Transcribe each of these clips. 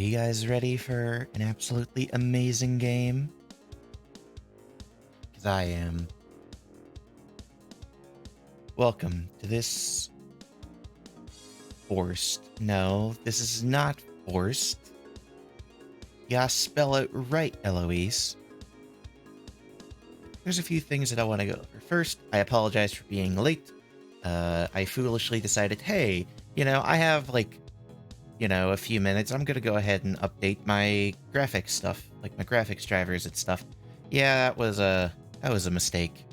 you guys ready for an absolutely amazing game? Because I am. Welcome to this forced. No, this is not forced. Yeah, spell it right, Eloise. There's a few things that I want to go over. First, I apologize for being late. I foolishly decided, hey, I have a few minutes. I'm gonna go ahead and update my graphics stuff, like my graphics drivers and stuff. Yeah, that was a mistake.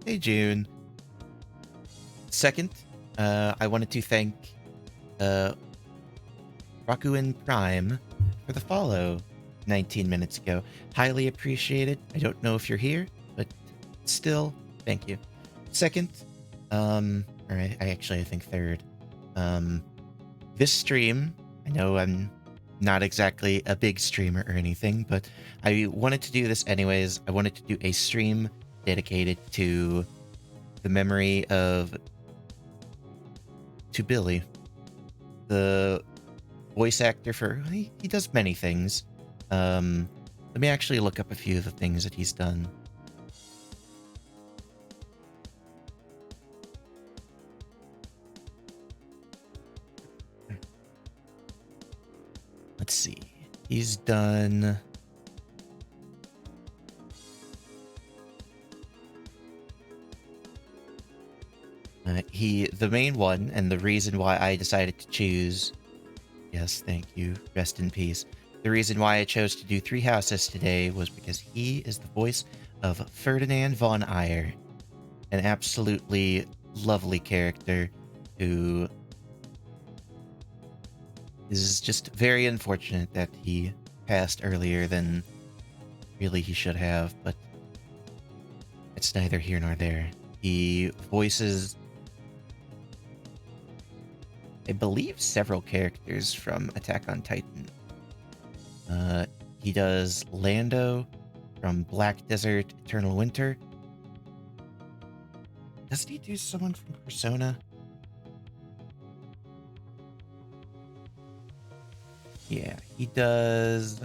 Hey, June. Second, I wanted to thank Rakuin Prime for the follow 19 minutes ago. Highly appreciated. I don't know if you're here, but still, thank you. Second, or I think third, this stream, I know I'm not exactly a big streamer or anything, but I wanted to do this anyways. I wanted to do a stream dedicated to the memory of Billy, the voice actor for he does many things. Let me actually look up a few of the things that he's done. Let's see. He's done the main one, and the reason why I decided to choose, yes, thank you, rest in peace. The reason why I chose to do Three Houses today was because he is the voice of Ferdinand Von Aeigr, an absolutely lovely character who is just very unfortunate that he passed earlier than really he should have, but it's neither here nor there. He voices, I believe, several characters from Attack on Titan. He does Lando from Black Desert Eternal Winter. Doesn't he do someone from Persona? Yeah, he does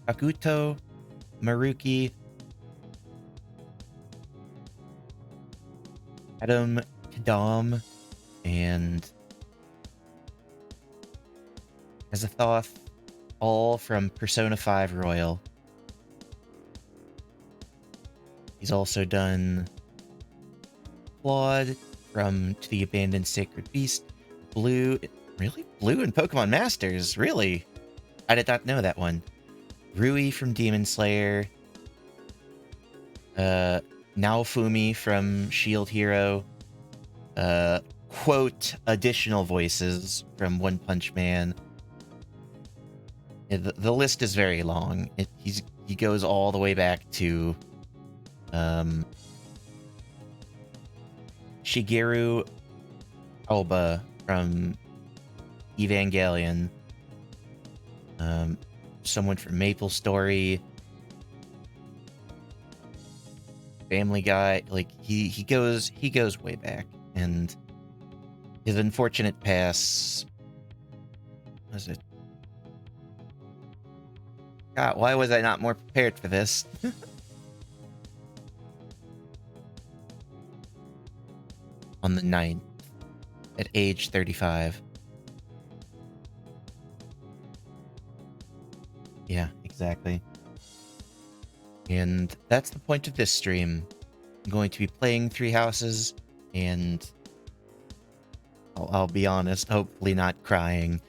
Kakuto, Maruki, Adam Kadam, and Azathoth, all from Persona 5 Royal. He's also done Claude from To the Abandoned Sacred Beast, Blue, really? Blue in Pokemon Masters, really? I did not know that one. Rui from Demon Slayer, Naofumi from Shield Hero, quote, additional voices from One Punch Man. The list is very long. He goes all the way back to Shigeru Alba from Evangelion, someone from Maple Story, Family Guy. Like he goes way back, and his unfortunate pass. Was it? God, why was I not more prepared for this? On the 9th, at age 35. Yeah, exactly. And that's the point of this stream. I'm going to be playing Three Houses, and I'll be honest, hopefully not crying,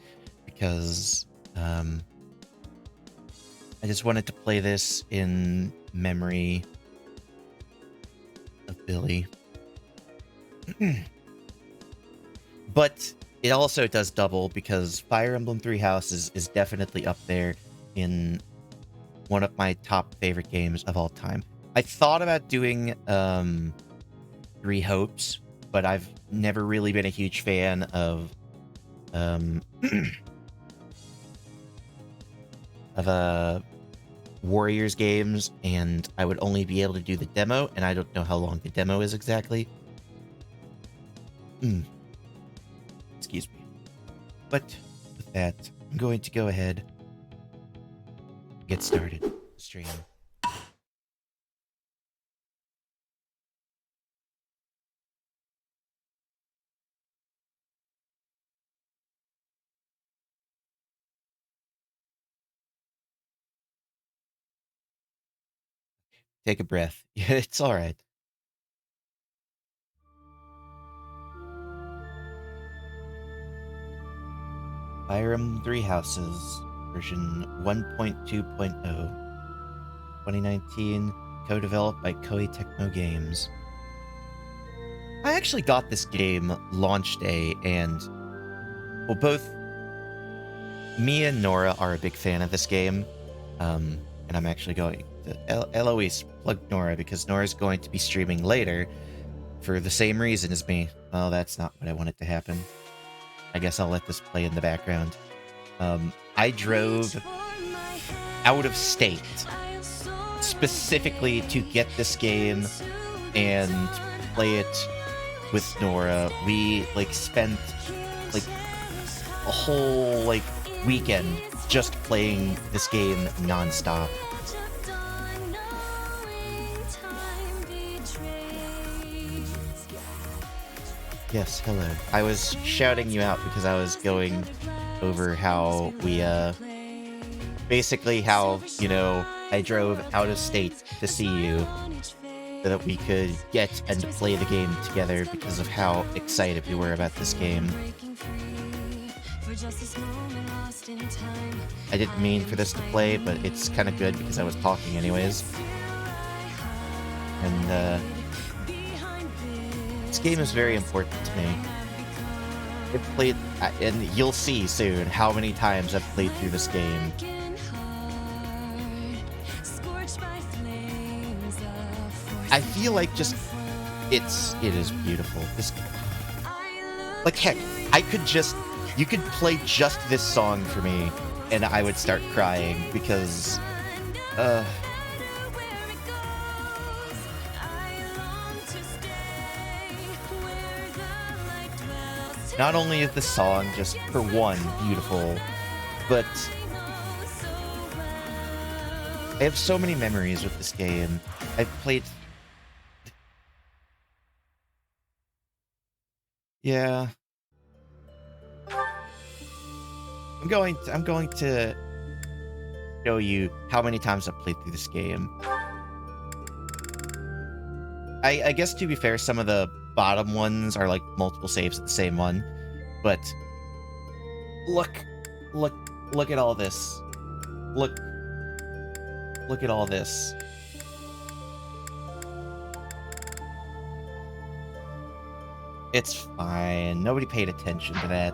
because I just wanted to play this in memory of Billy. But it also does double, because Fire Emblem Three Houses is definitely up there in one of my top favorite games of all time. I thought about doing Three Hopes, but I've never really been a huge fan of Warriors games, and I would only be able to do the demo, and I don't know how long the demo is exactly. Excuse me. But with that, I'm going to go ahead and get started. Stream. Take a breath. Yeah, it's all right. Fire Emblem Three Houses, version 1.2.0, 2019, co-developed by Koei Tecmo Games. I actually got this game launch day, and well, both me and Nora are a big fan of this game, and I'm actually going to Eloise plug Nora because Nora's going to be streaming later for the same reason as me. Well, that's not what I wanted to happen. I guess I'll let this play in the background. I drove out of state specifically to get this game and play it with Nora. We spent a whole weekend just playing this game nonstop. Yes, hello. I was shouting you out because I was going over how we, basically how, I drove out of state to see you so that we could get and play the game together because of how excited we were about this game. I didn't mean for this to play, but it's kind of good because I was talking anyways. And, this game is very important to me. I've played, and you'll see soon how many times I've played through this game. I feel like it is beautiful. Heck, you could play just this song for me, and I would start crying because, not only is the song just, for one, beautiful, but I have so many memories with this game. I've played... Yeah. I'm going to show you how many times I've played through this game. I guess, to be fair, some of the bottom ones are multiple saves at the same one, but look at all this. Look at all this. It's fine. Nobody paid attention to that.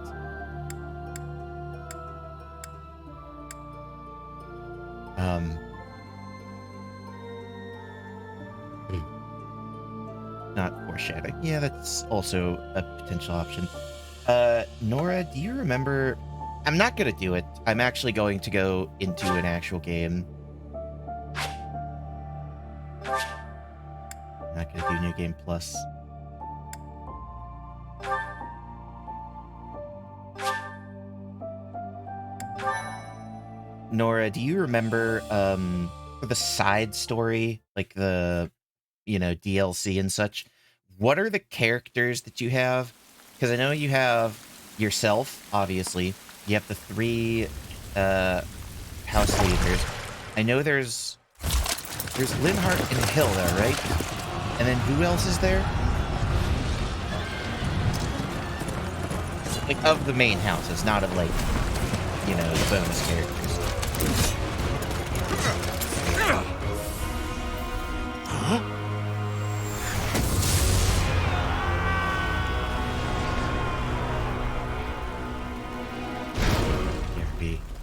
Not foreshadowing. Yeah, that's also a potential option. Nora, do you remember... I'm not gonna do it. I'm actually going to go into an actual game. I'm not gonna do New Game Plus. Nora, do you remember, for the side story, the... DLC and such, what are the characters that you have? Because I know you have yourself, obviously. You have the 3 house leaders. I know there's Linhardt and Hilda, right? And then who else is there? Of the main houses, not of the bonus characters. Huh?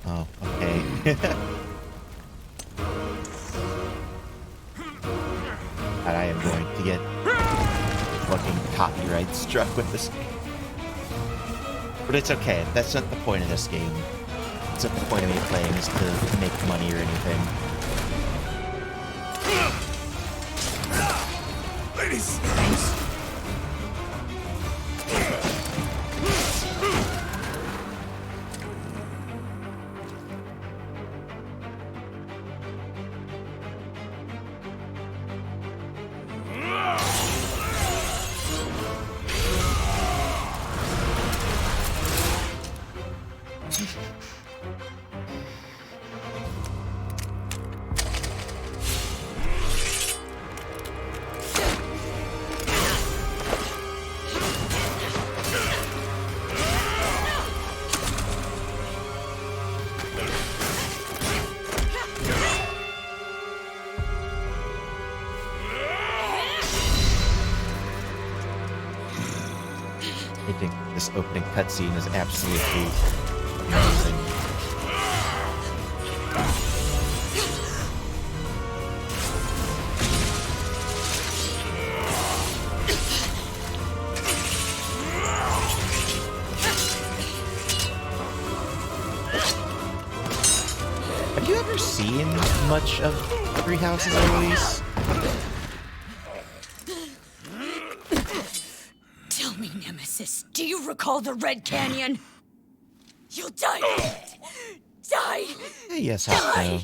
Oh, okay. And I am going to get fucking copyright struck with this game. But it's okay. That's not the point of this game. It's not the point of me playing is to make money or anything. Ladies! I think this opening cutscene is absolutely amazing. Have you ever seen much of Three Houses, Eloise? Tell me, Nemesis, do you recall the Red Canyon? You'll die. Die. Yes, I know.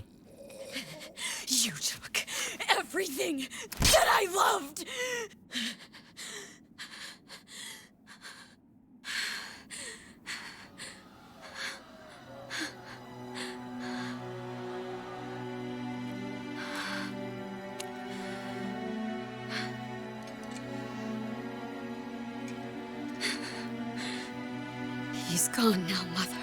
You took everything that I loved. He's gone now, Mother.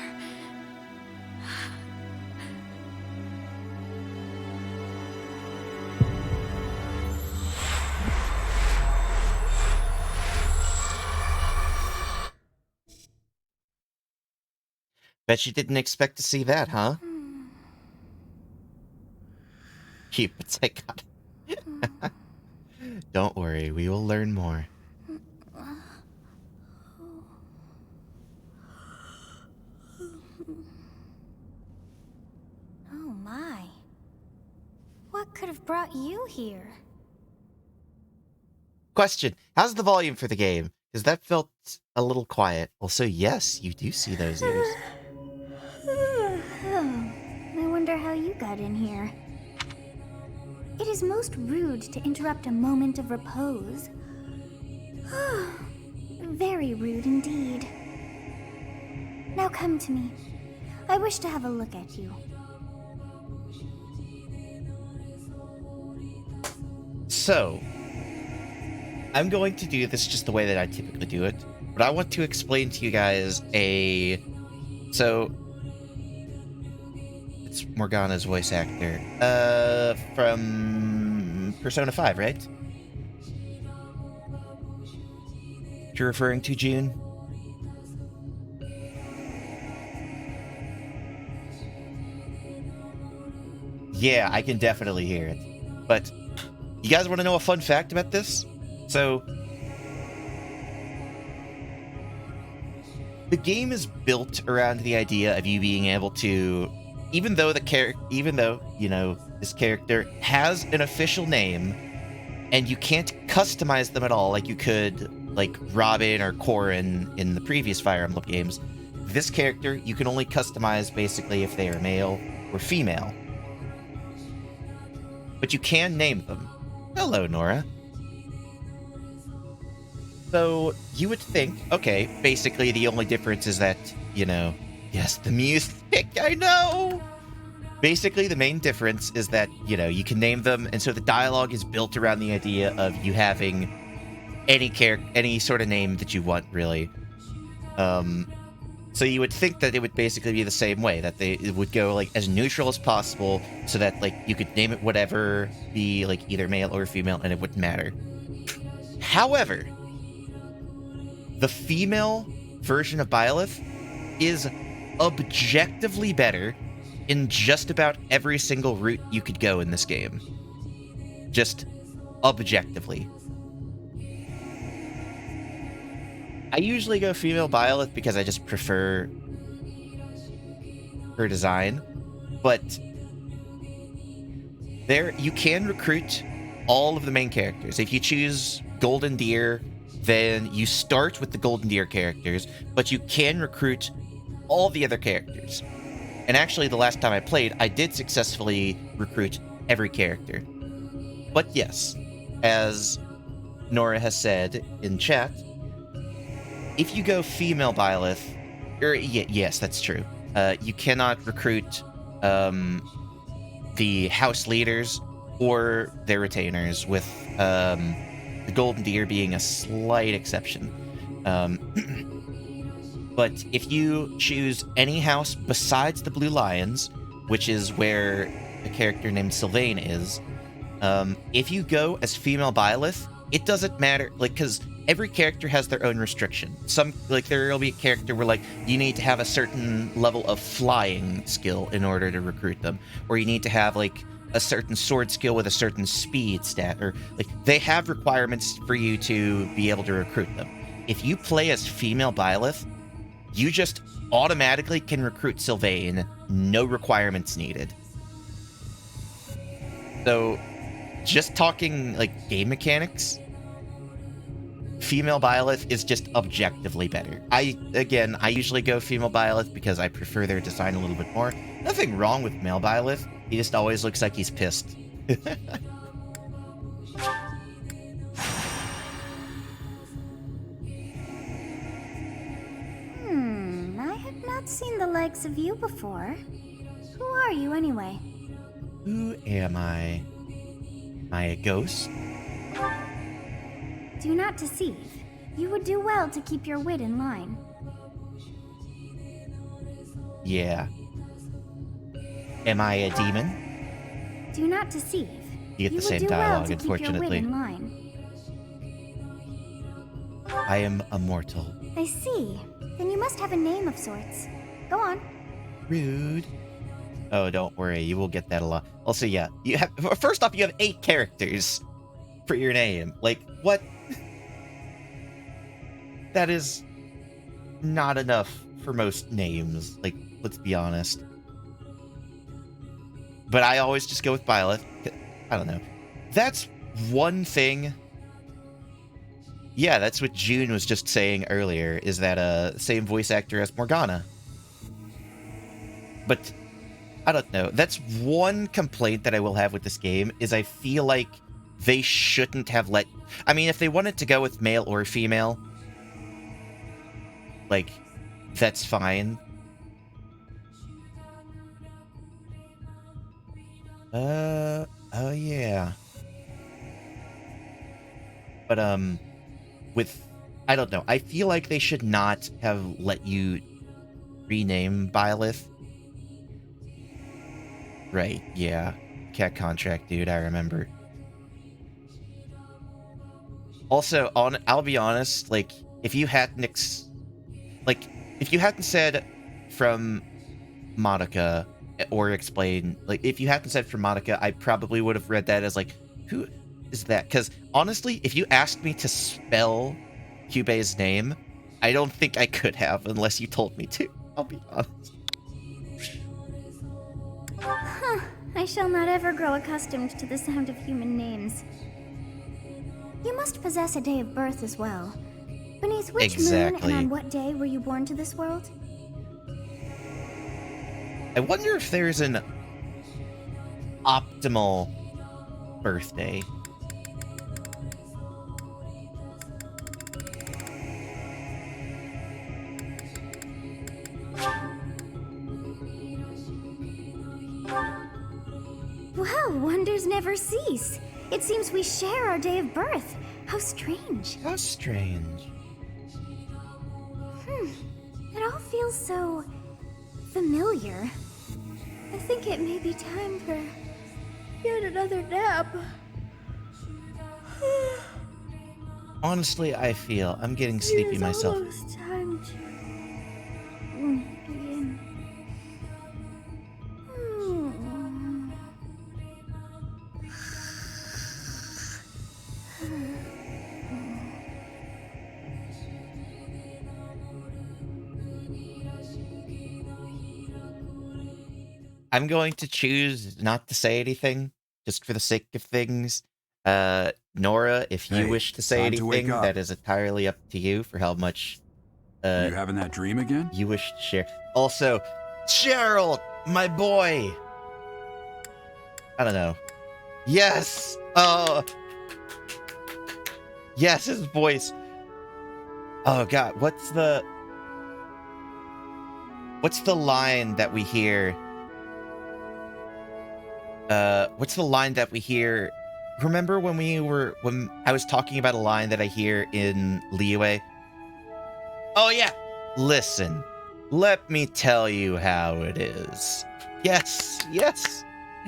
Bet you didn't expect to see that, huh? Keep it psychotic. Don't worry, we will learn more. Oh my. What could have brought you here? Question, how's the volume for the game? Because that felt a little quiet. Also, yes, you do see those ears. Oh, I wonder how you got in here. It is most rude to interrupt a moment of repose. Very rude indeed. Now come to me. I wish to have a look at you. So, I'm going to do this just the way that I typically do it, but I want to explain to you guys so, it's Morgana's voice actor, from Persona 5, right? You're referring to, June? Yeah, I can definitely hear it, but you guys want to know a fun fact about this? So, the game is built around the idea of you being able to, even though this character has an official name, and you can't customize them at all like you could, like Robin or Corrin in the previous Fire Emblem games. This character, you can only customize basically if they are male or female. But you can name them. Hello, Nora. So, you would think, okay, basically the only difference is that, yes, the music, I know! Basically, the main difference is that, you can name them, and so the dialogue is built around the idea of you having any sort of name that you want, really. So you would think that it would basically be the same way, that it would go, like, as neutral as possible, so that, like, you could name it whatever, be, like, either male or female, and it wouldn't matter. However, the female version of Byleth is objectively better in just about every single route you could go in this game. Just objectively. I usually go female Byleth because I just prefer her design, but you can recruit all of the main characters. If you choose Golden Deer, then you start with the Golden Deer characters, but you can recruit all the other characters. And actually, the last time I played, I did successfully recruit every character. But yes, as Nora has said in chat, if you go female Byleth, yes, that's true. You cannot recruit the house leaders or their retainers, with the Golden Deer being a slight exception. But if you choose any house besides the Blue Lions, which is where a character named Sylvain is, if you go as female Byleth, it doesn't matter, like, because every character has their own restriction. Some, like, there will be a character where, like, you need to have a certain level of flying skill in order to recruit them, or you need to have, like, a certain sword skill with a certain speed stat, or, like, they have requirements for you to be able to recruit them. If you play as female Byleth, you just automatically can recruit Sylvain, no requirements needed. So, just talking, like, game mechanics, female Byleth is just objectively better. I usually go female Byleth because I prefer their design a little bit more. Nothing wrong with male Byleth. He just always looks like he's pissed. I have not seen the likes of you before. Who are you anyway? Who am I? Am I a ghost? Do not deceive. You would do well to keep your wit in line. Yeah. Am I a demon? Do not deceive. You get the same would do dialogue, well to keep your wit unfortunately. in line. I am immortal. I see. Then you must have a name of sorts. Go on. Rude. Oh, don't worry. You will get that a lot. Also, yeah. You have. First off, you have 8 characters for your name. Like, what? That is not enough for most names. Like, let's be honest. But I always just go with Byleth. I don't know. That's one thing. Yeah, that's what June was just saying earlier, is that same voice actor as Morgana. But I don't know. That's one complaint that I will have with this game, is I feel like they shouldn't have let... I mean, if they wanted to go with male or female, like, that's fine. Oh yeah. But, with... I don't know. I feel like they should not have let you rename Byleth. Right, yeah. Cat contract, dude, I remember. Also, I'll be honest, like, if you hadn't if you hadn't said from Monica, or explain, like, if you hadn't said from Monica, I probably would have read that as, like, who is that? Because, honestly, if you asked me to spell Kyubei's name, I don't think I could have, unless you told me to. I'll be honest. Huh. I shall not ever grow accustomed to the sound of human names. You must possess a day of birth as well. Beneath which moon and on what day were you born to this world? I wonder if there's an optimal birthday. Well, wonders never cease. It seems we share our day of birth. How strange. How strange. It all feels so familiar. I think it may be time for yet another nap. Honestly, I feel I'm getting sleepy myself. It's almost time to begin. I'm going to choose not to say anything, just for the sake of things. Nora, if you wish to say anything, that is entirely up to you for how much you having that dream again? You wish to share. Also, Gerald, my boy. I don't know. Yes. Yes, his voice. Oh God, what's the line that we hear? What's the line that we hear? Remember when I was talking about a line that I hear in Liyue? Oh yeah. Listen, let me tell you how it is. Yes, yes.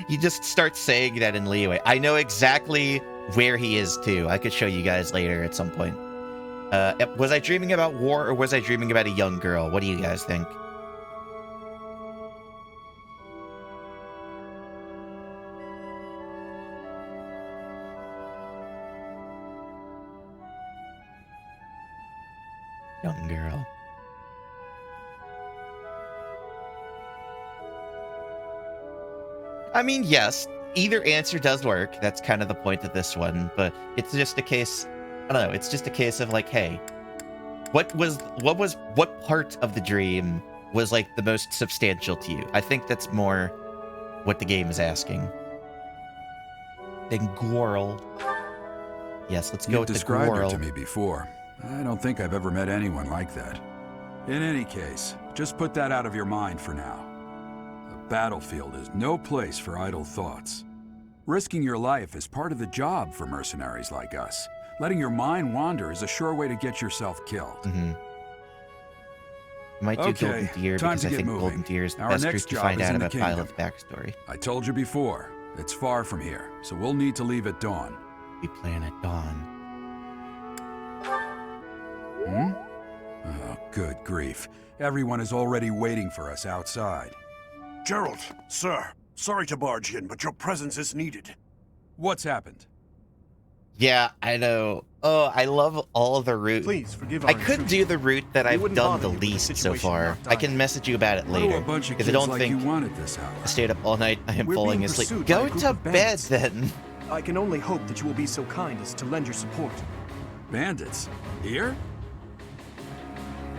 You just start saying that in Liyue. I know exactly where he is too. I could show you guys later at some point. Was I dreaming about war or was I dreaming about a young girl? What do you guys think? Young girl. I mean, yes, either answer does work. That's kind of the point of this one, but it's just a case, I don't know, it's just a case of like, hey, what part of the dream was like the most substantial to you? I think that's more what the game is asking. Then Gwirl. Yes, let's go with the Gwirl. You've described her to me before. I don't think I've ever met anyone like that. In any case, just put that out of your mind for now. The battlefield is no place for idle thoughts. Risking your life is part of the job for mercenaries like us. Letting your mind wander is a sure way to get yourself killed. Mm-hmm. Might do Golden Deer because I think Golden Deer is the best route to find out about Violet's backstory. I told you before, it's far from here, so we'll need to leave at dawn. We plan at dawn. Hmm? Oh, good grief. Everyone is already waiting for us outside. Gerald, sir, sorry to barge in, but your presence is needed. What's happened? Yeah, I know. Oh, I love all of the route. Please forgive I could do the route that I've done the least so far. I can message you about it later. Because I don't think I stayed up all night. I am falling asleep. Go to bed then. I can only hope that you will be so kind as to lend your support. Bandits? Here?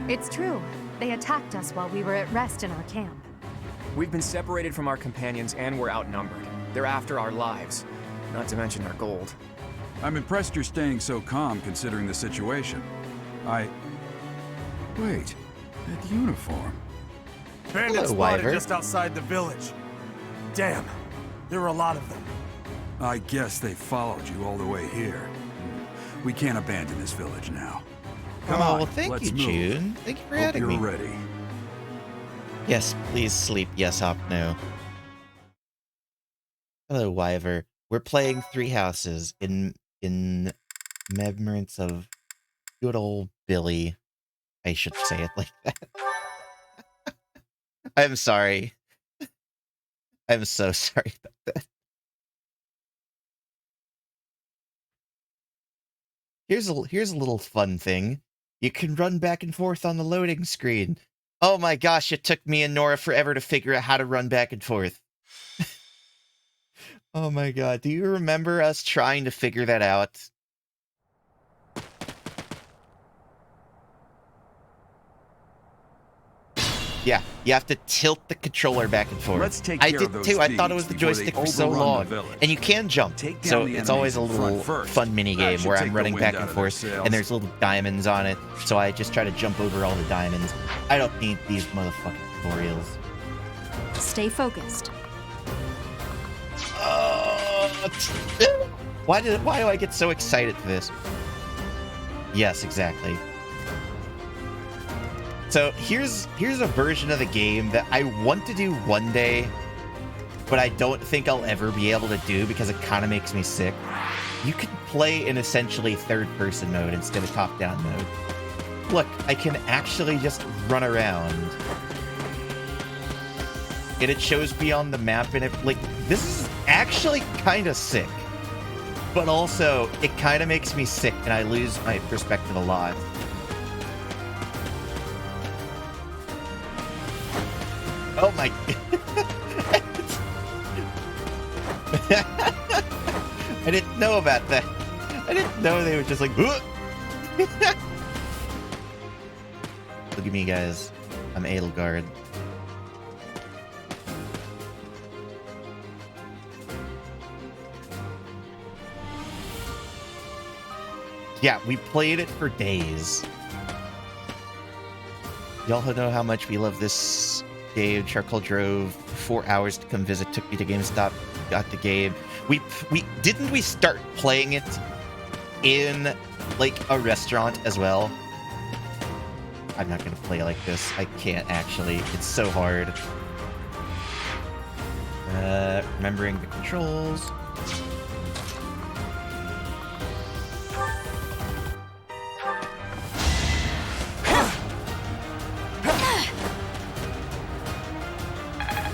It's true. They attacked us while we were at rest in our camp. We've been separated from our companions and we're outnumbered. They're after our lives, not to mention our gold. I'm impressed you're staying so calm considering the situation. Wait, that uniform. Bandits Hello, spotted Wyvern. just outside the village. Damn, there were a lot of them. I guess they followed you all the way here. We can't abandon this village now. Come on, well, thank let's you, move. June. Thank you for Hope adding you're me. ready. Yes, please sleep. Yes, op, no. Hello, Wyver. We're playing Three Houses in remembrance of good old Billy. I should say it like that. I'm sorry. I'm so sorry about that. Here's a little fun thing. You can run back and forth on the loading screen. Oh my gosh, it took me and Nora forever to figure out how to run back and forth. Oh my god, do you remember us trying to figure that out? Yeah, you have to tilt the controller back and forth. Let's take I care did of those too. I thought it was thieves the before they joystick for so overrun the long. village. And you can jump. Take down So the it's enemies always a in front little first. fun mini That game should where take I'm the running wind back out and of their forth sails. and there's little diamonds on it. So I just try to jump over all the diamonds. I don't need these motherfucking tutorials. Stay focused. Why do I get so excited for this? Yes, exactly. So here's a version of the game that I want to do one day, but I don't think I'll ever be able to do because it kind of makes me sick. You can play in essentially third-person mode instead of top-down mode. Look, I can actually just run around. And it shows me on the map, and this is actually kind of sick. But also, it kind of makes me sick, and I lose my perspective a lot. Oh my... I didn't know about that. I didn't know they were just like... Look at me, guys. I'm Edelgard. Yeah, we played it for days. Y'all know how much we love this game. Charcoal drove 4 hours to come visit. Took me to GameStop. Got the game. We start playing it in like a restaurant as well. I'm not gonna play like this. I can't actually. It's so hard. Remembering the controls.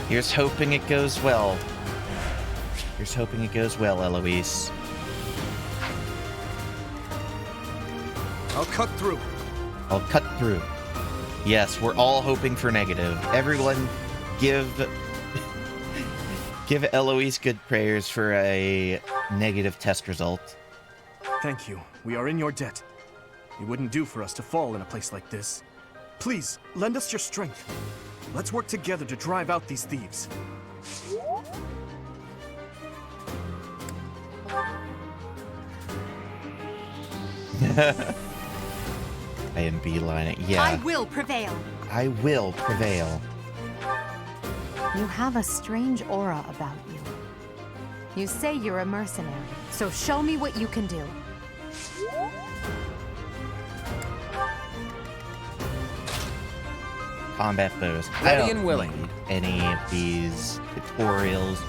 Here's hoping it goes well. Here's hoping it goes well, Eloise. I'll cut through. I'll cut through. Yes, we're all hoping for negative. Everyone give Eloise good prayers for a negative test result. Thank you. We are in your debt. It wouldn't do for us to fall in a place like this. Please, lend us your strength. Let's work together to drive out these thieves. I am beelining. Yeah. I will prevail. I will prevail. You have a strange aura about you. You say you're a mercenary, so show me what you can do. Combat bows. Ready I don't and willing. need any of these tutorials,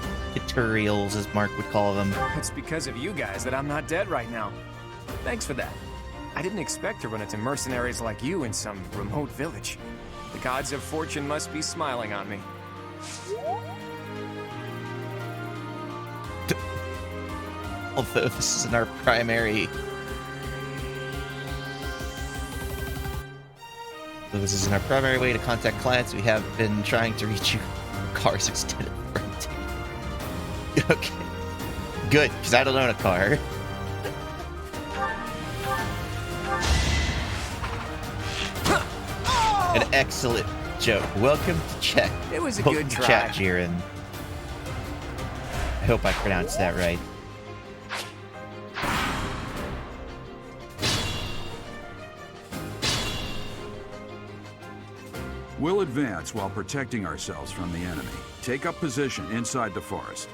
as Mark would call them. It's because of you guys that I'm not dead right now. Thanks for that. I didn't expect to run into mercenaries like you in some remote village. The gods of fortune must be smiling on me. Although this isn't our primary... Though this isn't our primary way to contact clients, we have been trying to reach you. Car's extended warranty. Okay. Good, because I don't own a car. An excellent joke. Welcome to chat. It was a Welcome good to try. chat, Jiren. I hope I pronounced that right. We'll advance while protecting ourselves from the enemy. Take up position inside the forest.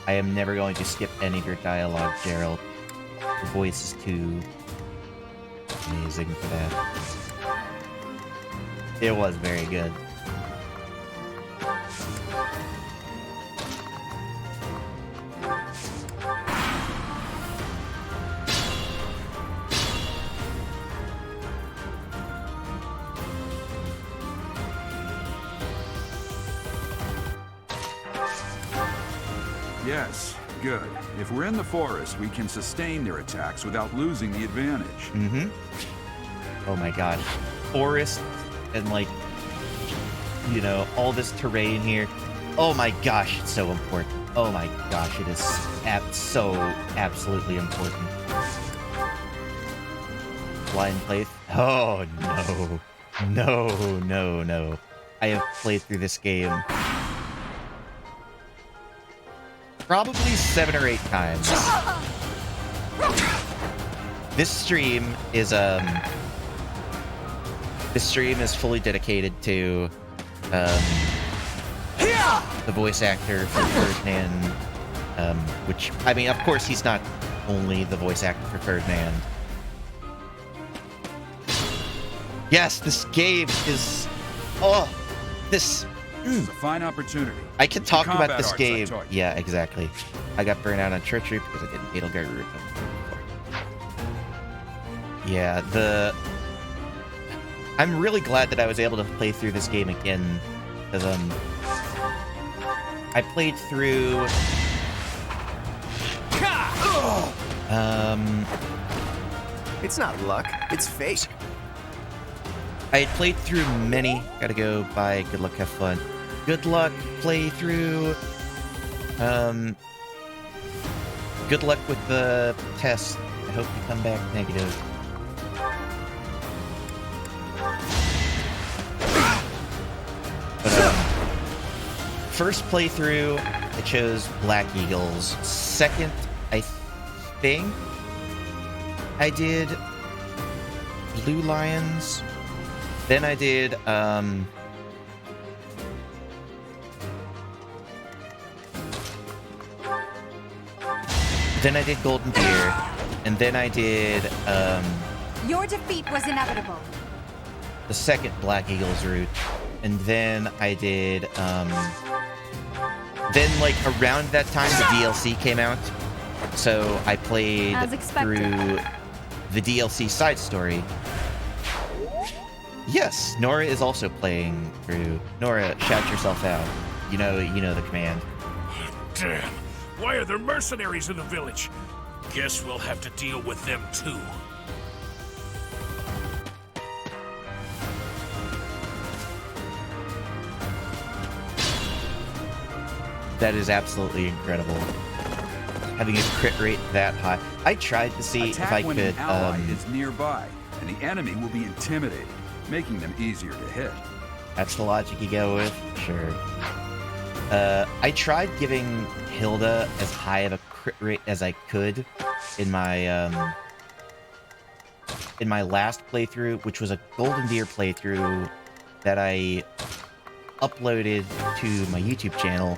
I am never going to skip any of your dialogue, Gerald. Your voice is too amazing for that. It was very good. Yes, good. If we're in the forest, we can sustain their attacks without losing the advantage. Mm-hmm. Oh my god. Forest and, like, you know, all this terrain here. Oh my gosh, it's so important. Oh my gosh, it is so absolutely important. Blind play. Oh no. No, no, no. I have played through this game probably 7 or 8 times. This stream is fully dedicated to the voice actor for Ferdinand, which, I mean, of course he's not only the voice actor for Ferdinand. Yes, this game is, this It's a fine opportunity. I can talk about Combat this arts, I game. taught you. Yeah, exactly. I got burnt out on treachery because I didn't Fatal Guard route. Yeah, I'm really glad that I was able to play through this game again, because I played through It's not luck, it's fate. I had played through many. Gotta go by. Good luck, have fun. Good luck, play through. Good luck with the test. I hope you come back negative. But, first playthrough, I chose Black Eagles. Second, I think I did Blue Lions. Then I did, then I did Golden Deer, and then I did, Your defeat was inevitable. the second Black Eagles route, and then I did, then, like, around that time, the DLC came out, so I played As expected. through the DLC side story. Yes, Nora is also playing through. Nora, shout yourself out. You know the command. Damn. Why are there mercenaries in the village? Guess we'll have to deal with them too. That is absolutely incredible. Having a crit rate that high. I tried to see Attack if I when could. an ally is nearby, and the enemy will be intimidated, making them easier to hit. That's the logic you go with? Sure. I tried giving Hilda as high of a crit rate as I could in my last playthrough, which was a Golden Deer playthrough that I uploaded to my YouTube channel,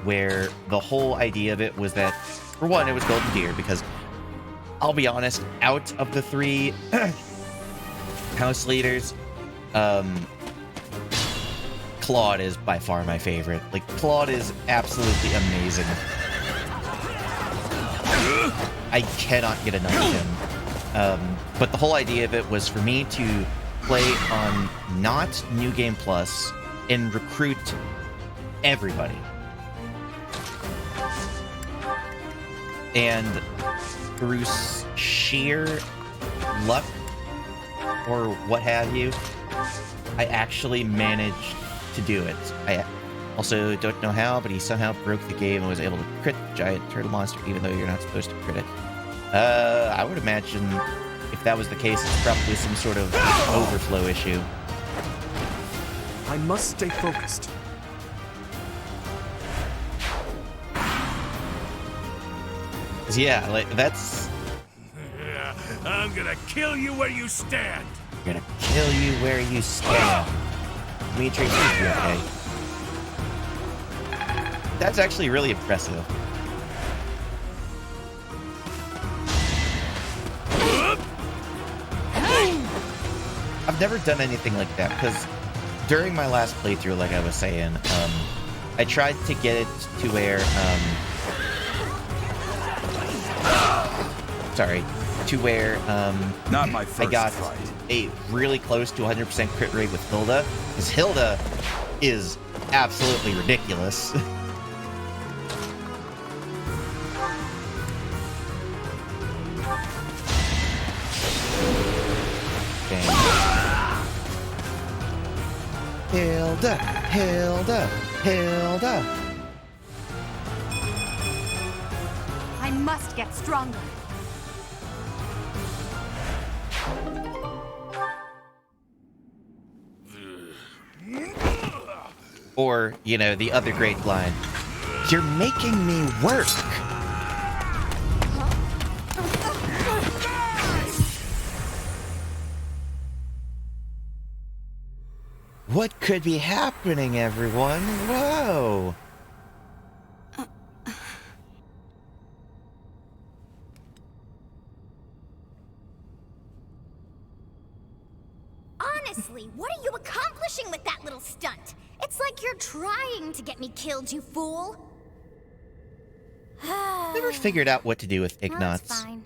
where the whole idea of it was that, for one, it was Golden Deer, because, I'll be honest, out of the 3 house leaders, Claude is by far my favorite. Like, Claude is absolutely amazing. I cannot get enough of him. But the whole idea of it was for me to play on not New Game Plus and recruit everybody. And through sheer luck, or what have you, I actually managed to do it. I also don't know how, but he somehow broke the game and was able to crit the giant turtle monster, even though you're not supposed to crit it. I would imagine if that was the case, it's probably some sort of overflow issue. I must stay focused. Yeah, like, that's... I'm gonna kill you where you stand. I'm gonna kill you where you stand. Dimitri, you okay? That's actually really impressive. I've never done anything like that, because during my last playthrough, like I was saying, I tried to get it to where, Not my first I got fight. a really close to 100% crit rate with Hilda, because Hilda is absolutely ridiculous. Hilda, Hilda, Hilda. I must get stronger. Or, you know, the other great line. You're making me work. What could be happening, everyone? Whoa. Honestly, what are you accomplishing with that little stunt? It's like you're trying to get me killed, you fool. Never figured out what to do with Ignatz. That's fine.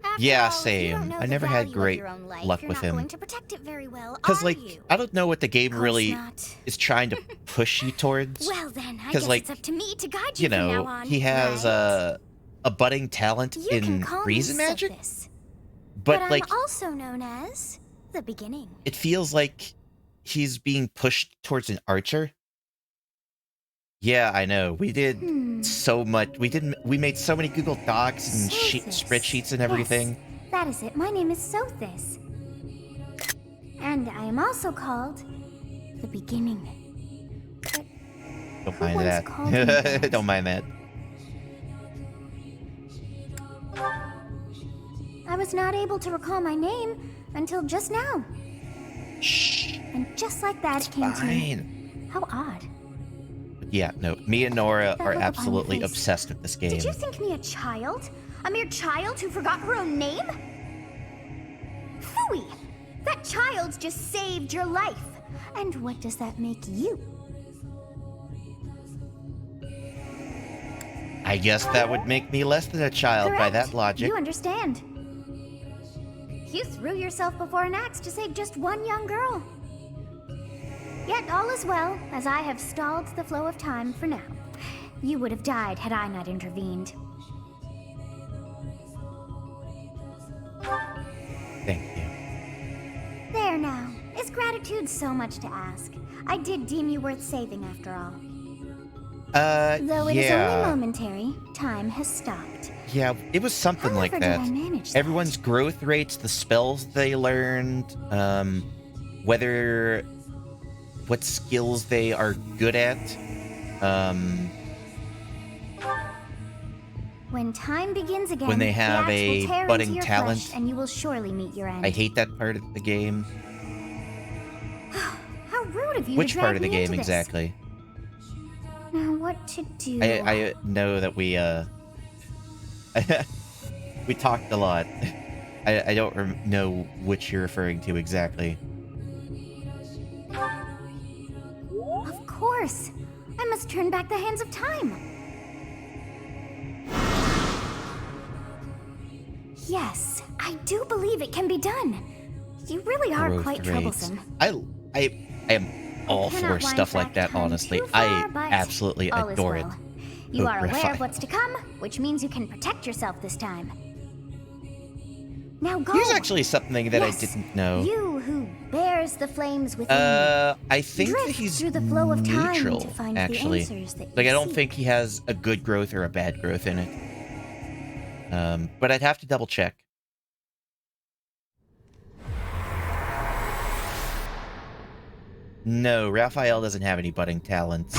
After Yeah, all, if you same. don't know I the never had value of great your own life, luck you're with not him. going to protect it very well, Because, are like, you? I don't know what the game Course really not. is trying to push you towards. Well then, I 'Cause, guess like, it's up to me to guide you, You from know, now on. he has right? a budding talent You can in call reason me magic, Sophis, but, I'm like, also known as the beginning. it feels like he's being pushed towards an archer. Yeah, I know. We did so much. We made so many Google Docs and Sophis. spreadsheets and everything. Yes, that is it. My name is Sophis. And I am also called the beginning. But Don't who mind once called me that. that? Don't mind that. I was not able to recall my name until just now. Shh. And just like that, it came to me. Fine. How odd. Yeah, no. Me and Nora That are look upon your absolutely face. obsessed with this game. Did you think me a child? A mere child who forgot her own name? Phooey! That child just saved your life. And what does that make you? I guess that would make me less than a child by Correct. that logic. You understand. You threw yourself before an axe to save just one young girl. Yet all is well, as I have stalled the flow of time for now. You would have died had I not intervened. Thank you. There now. Is gratitude so much to ask? I did deem you worth saving after all. Though it is only momentary, time has stopped. Yeah, it was something like However that. did I manage that? Everyone's growth rates, the spells they learned, what skills they are good at. When time begins again, When they have the axe a will tear budding into your talent. flesh, and you will surely meet your end. I hate that part of the game. How rude of you Which to part drag of the me game into this. exactly? Now what to do? I know that we we talked a lot. I don't know which you're referring to exactly. Of course. I must turn back the hands of time. Yes, I do believe it can be done. You really are Growth quite rates. troublesome. I am all cannot for wind stuff like back that, time honestly. too far, I but absolutely all is adore it. well. You Oh, are aware Raphael. of what's to come, which means you can protect yourself this time. Now go. Here's actually something that Yes, I didn't know. You who bears the flames within. I think that drift he's through the flow of time neutral, to find the actually. answers that you Like, I don't seek. think he has a good growth or a bad growth in it. But I'd have to double check. No, Raphael doesn't have any budding talents.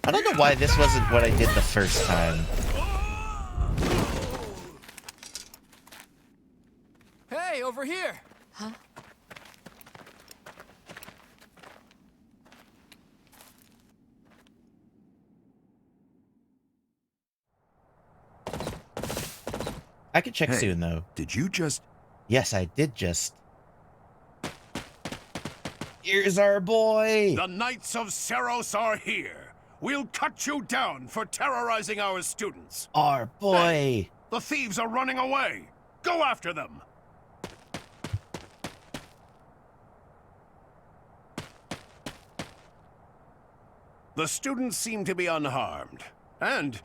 I don't know why this wasn't what I did the first time. Hey, over here! Huh? I could check Hey. soon, though. Did you just... Yes, I did just. Here's our boy! The Knights of Seros are here. We'll cut you down for terrorizing our students. Our boy! The thieves are running away. Go after them. The students seem to be unharmed. And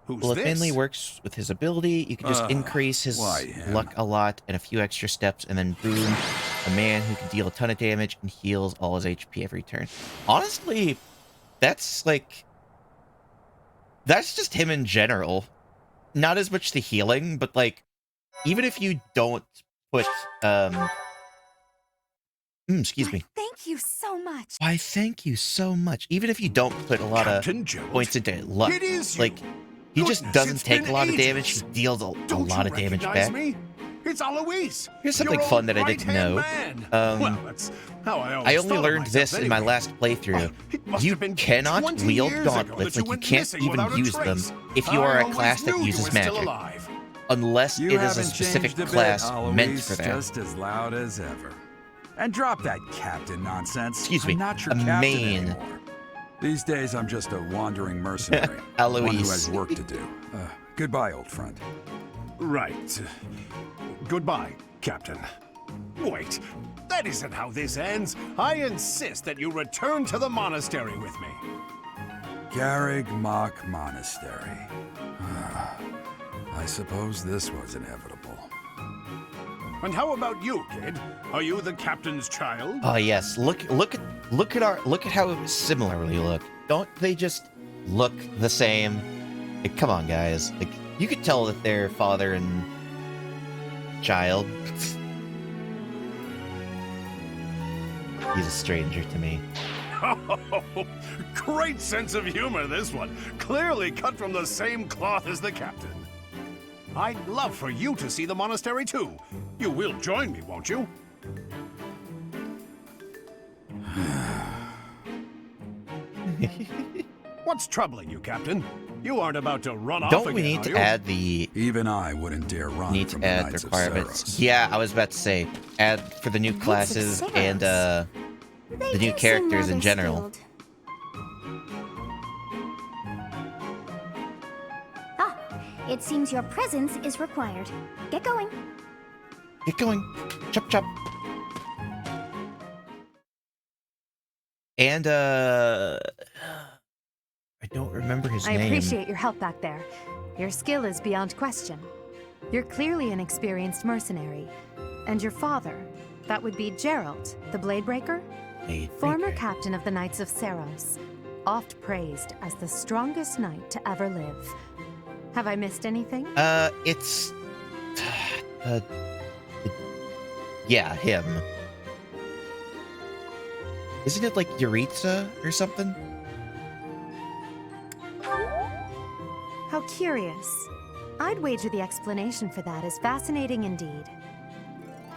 who's Well, it this? mainly works with his ability. You can just increase his why him? luck a lot and a few extra steps, and then boom, a man who can deal a ton of damage and heals all his HP every turn. Honestly, that's just him in general. Not as much the healing, but like, even if you don't put, excuse me. Thank you so much. Why, thank you so much. Even if you don't put a lot of Captain Gerald, points into luck, it is you. like, he just Goodness, doesn't it's take been a lot of ages. damage. He deals a Don't lot you of damage recognize back. me? It's Alois. Here's something your fun old that I didn't know. right-hand Um, man. Well, that's how I always I only thought of learned myself this in my anyway. last playthrough. It must You have been cannot 20 wield years ago gauntlets, that like you went can't missing even without a use them trace. if you I are a always class that knew you uses were still magic. alive. Unless You it is a haven't specific changed a bit, class meant Alois, for that. just as loud as ever. And drop that captain nonsense. Excuse me, I'm not your a captain main. anymore. These days, I'm just a wandering mercenary. Alois. One who has work to do. Goodbye, old friend. Right. Goodbye, Captain. Wait, that isn't how this ends. I insist that you return to the monastery with me. Garrig Mach Monastery. I suppose this was inevitable. And how about you, kid? Are you the captain's child? Oh yes, look at how similar we look. Don't they just look the same? Like, come on, guys. Like, you could tell that they're father and child. He's a stranger to me. Oh, great sense of humor, this one. Clearly cut from the same cloth as the captain. I'd love for you to see the monastery too. You will join me, won't you? What's troubling you, Captain? You aren't about to run off Don't again, we need are to you? add the Even I wouldn't dare run need from to the add Knights of requirements? Seros. Yeah, I was about to say add for the new Knights of classes and Seros. the new characters in general. It seems your presence is required. Get going. Get going. Chop chop. And I don't remember his name. I appreciate your help back there. Your skill is beyond question. You're clearly an experienced mercenary. And your father, that would be Gerald, the Bladebreaker? Former captain of the Knights of Seros, oft praised as the strongest knight to ever live. Have I missed anything? It's... yeah, him. Isn't it like Yuritsa or something? How curious. I'd wager the explanation for that is fascinating indeed.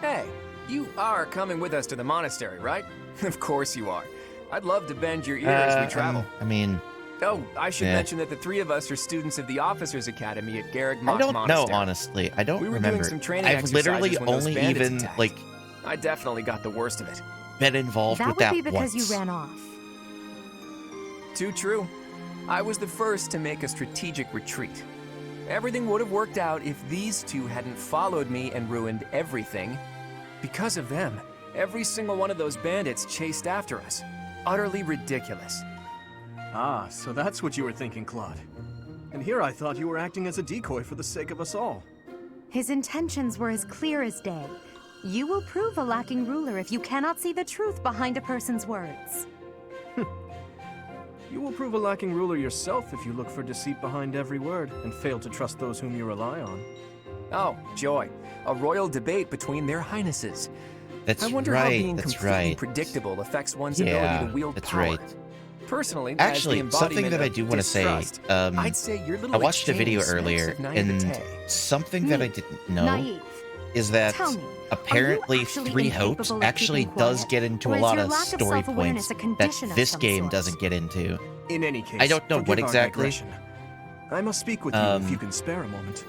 Hey, you are coming with us to the monastery, right? Of course you are. I'd love to bend your ear as we travel. I mean... Oh, I should mention that the three of us are students of the Officers' Academy at Garreg Mach I don't Monastery. know, honestly. I don't we were remember. Doing some training I've literally exercises when those only bandits even, attacked. like... I definitely got the worst of it. Been involved with that would be because once. you ran off. Too true. I was the first to make a strategic retreat. Everything would have worked out if these two hadn't followed me and ruined everything. Because of them, every single one of those bandits chased after us. Utterly ridiculous. Ah, so that's what you were thinking, Claude. And here I thought you were acting as a decoy for the sake of us all. His intentions were as clear as day. You will prove a lacking ruler if you cannot see the truth behind a person's words. You will prove a lacking ruler yourself if you look for deceit behind every word and fail to trust those whom you rely on. Oh, joy. A royal debate between their highnesses. That's I wonder right, how being that's completely right. predictable affects one's Yeah, ability to wield that's power. right. Personally, Actually, as the something embodiment that I of do want to say, distrust, I'd say your little I watched a video exchange earlier, smacks of and naivete. something that I didn't know Naive. is that Tell me, apparently actually Three incapable Hopes of actually keeping does quiet? get into Or a is lot your of lack of story self-awareness points a condition that of this some game sort? doesn't get into. In any case, I don't know forgive what our exactly. digression. I must speak with you if you can spare a moment.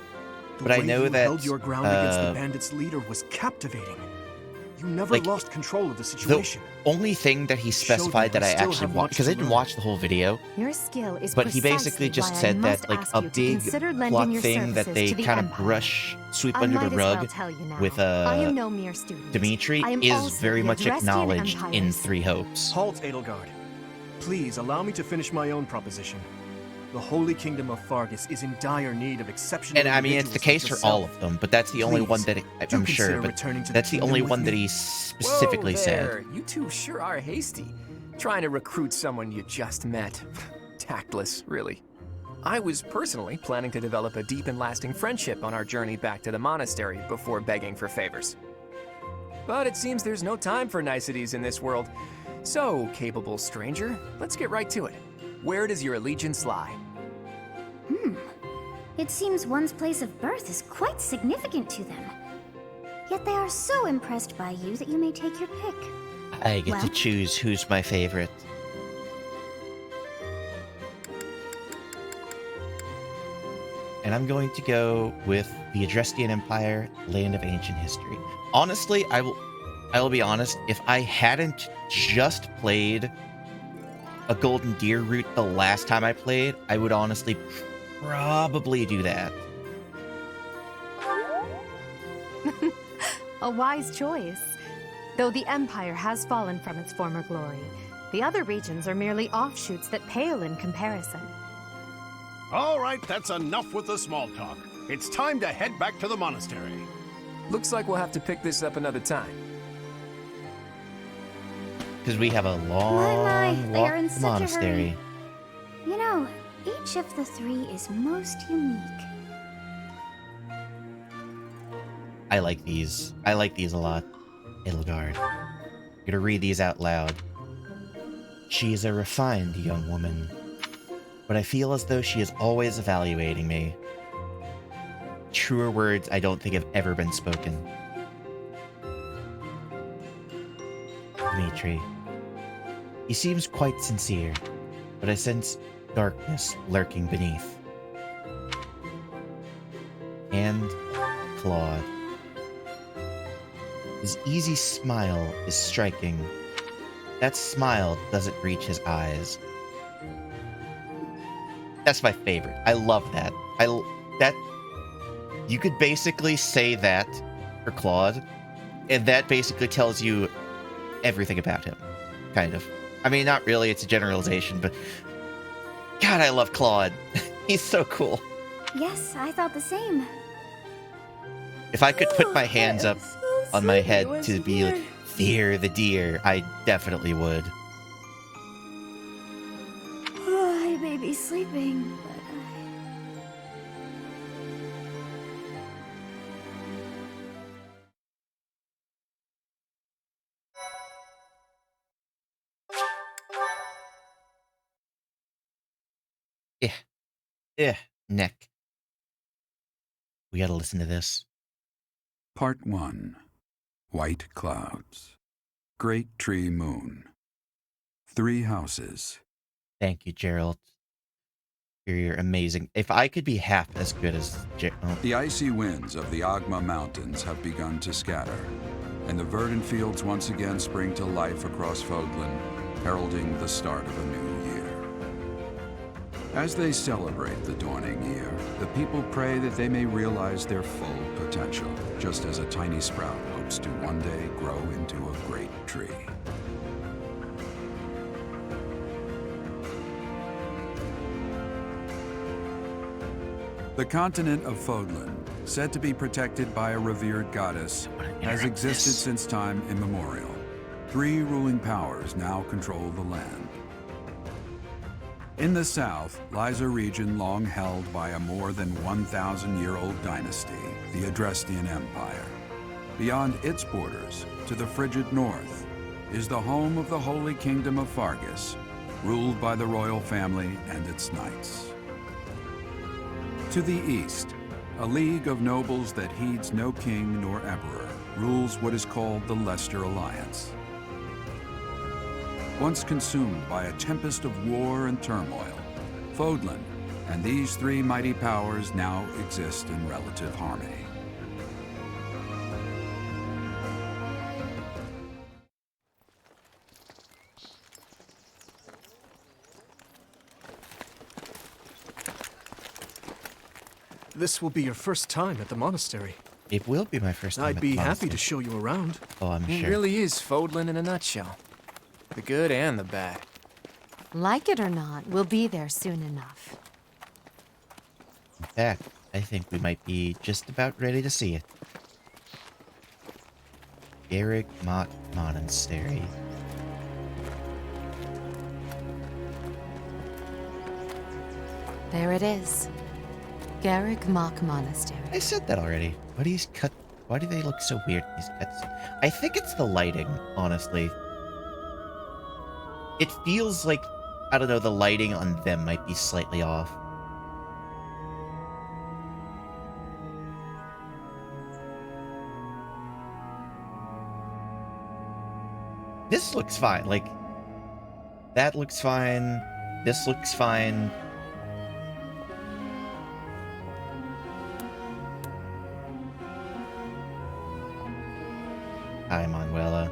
The but I way know you that, held your ground against the bandits' leader was captivating. You never like, lost control of the situation. The only thing that he specified that I still actually have watched, much because to I didn't learn. watch the whole video, Your skill is but he basically precisely just why I said must that like ask a you to big consider lending plot your thing that services they to the kind of Empire. sweep I under might the as well rug tell you now. with I am no mere student. Dimitri I am is also very the much Adrestian acknowledged in Empire's- Three Hopes. Halt, Edelgard. Please allow me to finish my own proposition. The Holy Kingdom of Fargus is in dire need of exceptional And I mean, it's the case individuals for like all yourself. of them, but that's the only one that do I'm sure, consider but returning to the that's the kingdom only with one that me. he specifically Whoa there. said. You two sure are hasty. Trying to recruit someone you just met. Tactless, really. I was personally planning to develop a deep and lasting friendship on our journey back to the monastery before begging for favors. But it seems there's no time for niceties in this world. So, capable stranger, let's get right to it. Where does your allegiance lie? It seems one's place of birth is quite significant to them. Yet they are so impressed by you that you may take your pick. I get to Well? choose who's my favorite. And I'm going to go with the Adrestian Empire, Land of Ancient History. Honestly, I will be honest, if I hadn't just played a Golden Deer route the last time I played, I would honestly probably do that. A wise choice. Though the Empire has fallen from its former glory, the other regions are merely offshoots that pale in comparison. All right, that's enough with the small talk. It's time to head back to the monastery. Looks like we'll have to pick this up another time. Because we have a long they walk are in to the such a monastery. hurry. You know, each of the three is most unique. I like these. I like these a lot. Edelgard. I'm gonna read these out loud. She is a refined young woman, but I feel as though she is always evaluating me. Truer words I don't think have ever been spoken. Dimitri. He seems quite sincere, but I sense darkness lurking beneath. And Claude. His easy smile is striking. That smile doesn't reach his eyes. That's my favorite. I love that. That You could basically say that for Claude, and that basically tells you everything about him, kind of. I mean, not really, it's a generalization, but God, I love Claude. He's so cool. Yes, I thought the same. If I could put my hands up on my head to be like, fear the deer, I definitely would. Oh, I may be sleeping, but Yeah, neck. We gotta listen to this. Part 1. White Clouds. Great Tree Moon. 3 houses. Thank you, Gerald. You're amazing. If I could be half as good as The icy winds of the Agma Mountains have begun to scatter, and the verdant fields once again spring to life across Fodlan, heralding the start of a new year. As they celebrate the dawning year, the people pray that they may realize their full potential, just as a tiny sprout hopes to one day grow into a great tree. The continent of Fodlan, said to be protected by a revered goddess, has existed since time immemorial. 3 ruling powers now control the land. In the south lies a region long held by a more than 1,000-year-old dynasty, the Adrestian Empire. Beyond its borders, to the frigid north, is the home of the Holy Kingdom of Fargus, ruled by the royal family and its knights. To the east, a league of nobles that heeds no king nor emperor rules what is called the Leicester Alliance. Once consumed by a tempest of war and turmoil, Fodlan and these 3 mighty powers now exist in relative harmony. This will be your first time at the monastery. It will be my first time. I'd be happy to show you around. Oh, I'm It sure. really is Fodlan in a nutshell. The good and the bad. Like it or not, we'll be there soon enough. In fact, I think we might be just about ready to see it. Garrick Mott Monastery. There it is. Garrick Mock Monastery. I said that already. Why do these cut? Why do they look so weird? These cuts. I think it's the lighting, honestly. It feels like, I don't know, the lighting on them might be slightly off. This looks fine. Like, that looks fine. This looks fine. Hi, Manuela.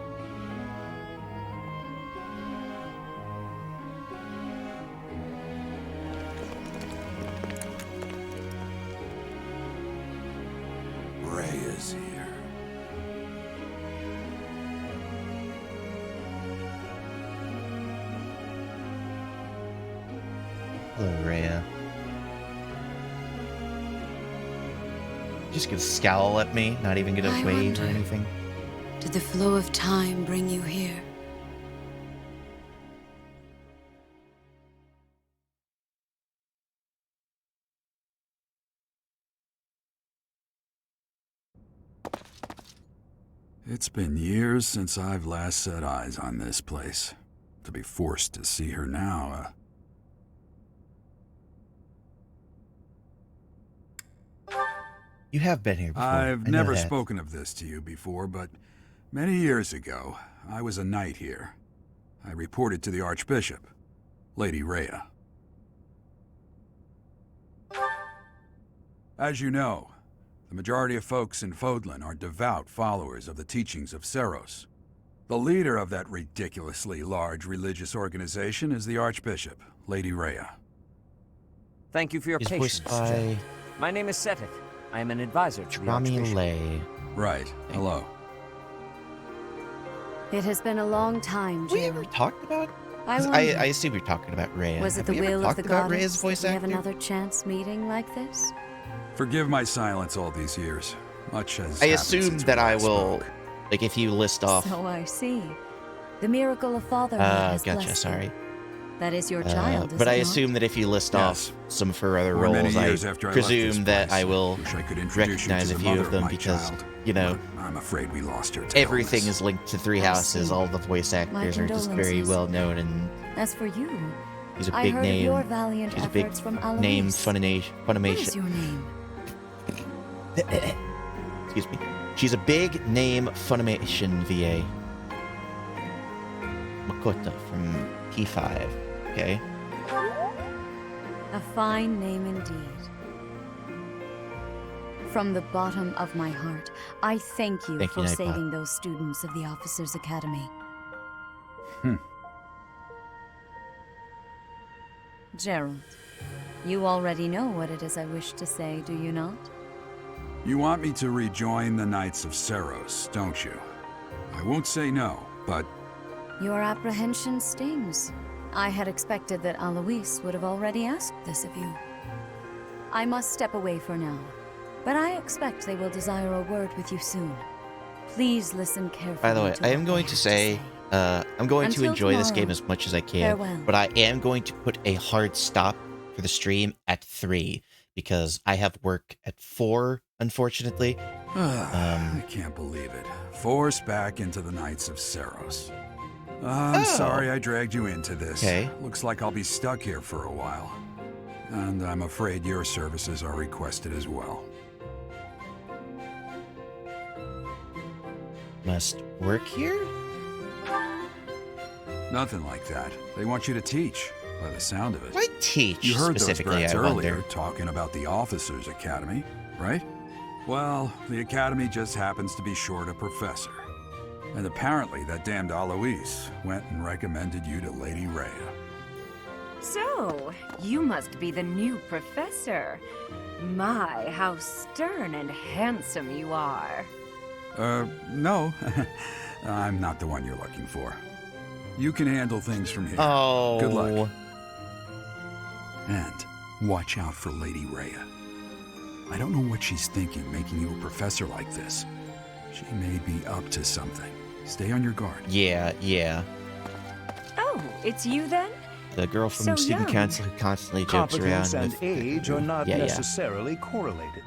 Ray is here. Hello, Rhea. Just gonna scowl at me, not even gonna I wave or wonder. anything. Did the flow of time bring you here? It's been years since I've last set eyes on this place. To be forced to see her now, You have been here before. I've I know never that. spoken of this to you before, but many years ago, I was a knight here. I reported to the Archbishop, Lady Rhea. As you know, the majority of folks in Fodlan are devout followers of the teachings of Seros. The leader of that ridiculously large religious organization is the Archbishop, Lady Rhea. Thank you for your He's patience. voiced by... My name is Seteth. I am an advisor to the Trami Archbishop. Lay. Right. Hello. It has been a long time, We ever Gerald. talked about? I 'Cause wonder, I assume you're talking about Rhea. was it Have the we ever will of talked the about goddess Rhea's voice that we have actor? another chance meeting like this? Forgive my silence all these years. Much has I happened assume since that we I last will, spoke. like, if you list off. So I see. The miracle of fatherhood has Gotcha. blessed you. Sorry. That is your child, is But I it not? assume that if you list Yes. off some of her other For many roles, I years after I left this presume that place, I will wish I could introduce you recognize to a the few mother of them my because, child, you know, but I'm afraid we lost her to everything illness. is linked to Three I Houses. see. All the voice actors are just very condolences. well known, and As for you, she's a I big heard name. of your valiant She's a big efforts from Alois. name, What is Funimation. your name? Excuse me. She's a big name Funimation VA. Makoto from P5. Okay. A fine name indeed. From the bottom of my heart, I thank you Thank you, for Nightbot. saving those students of the Officers' Academy. Gerald, you already know what it is I wish to say, do you not? You want me to rejoin the Knights of Seros, don't you? I won't say no, but Your apprehension stings. I had expected that Alois would have already asked this of you. I must step away for now, but I expect they will desire a word with you soon. Please listen carefully. By the way, to I what am they going have to say, I'm going to Until enjoy this game tomorrow. as much as I can, Farewell. but I am going to put a hard stop for the stream at 3 because I have work at 4, unfortunately. I can't believe it. Forced back into the Knights of Seros. I'm sorry I dragged you into this. Okay. Looks like I'll be stuck here for a while. And I'm afraid your services are requested as well. Must work here? Nothing like that. They want you to teach, by the sound of it. Why teach You heard those specifically, brats I earlier wonder? talking about the Officers' Academy, right? Well, the Academy just happens to be short a professor. And apparently that damned Alois went and recommended you to Lady Rhea. So, you must be the new professor. My, how stern and handsome you are. No. I'm not the one you're looking for. You can handle things from here. Oh. Good luck. And watch out for Lady Rhea. I don't know what she's thinking making you a professor like this. She may be up to something. Stay on your guard. Yeah. Oh, it's you then? The girl from So student young. council who constantly jokes Competence around and with... age are not Yeah. necessarily correlated,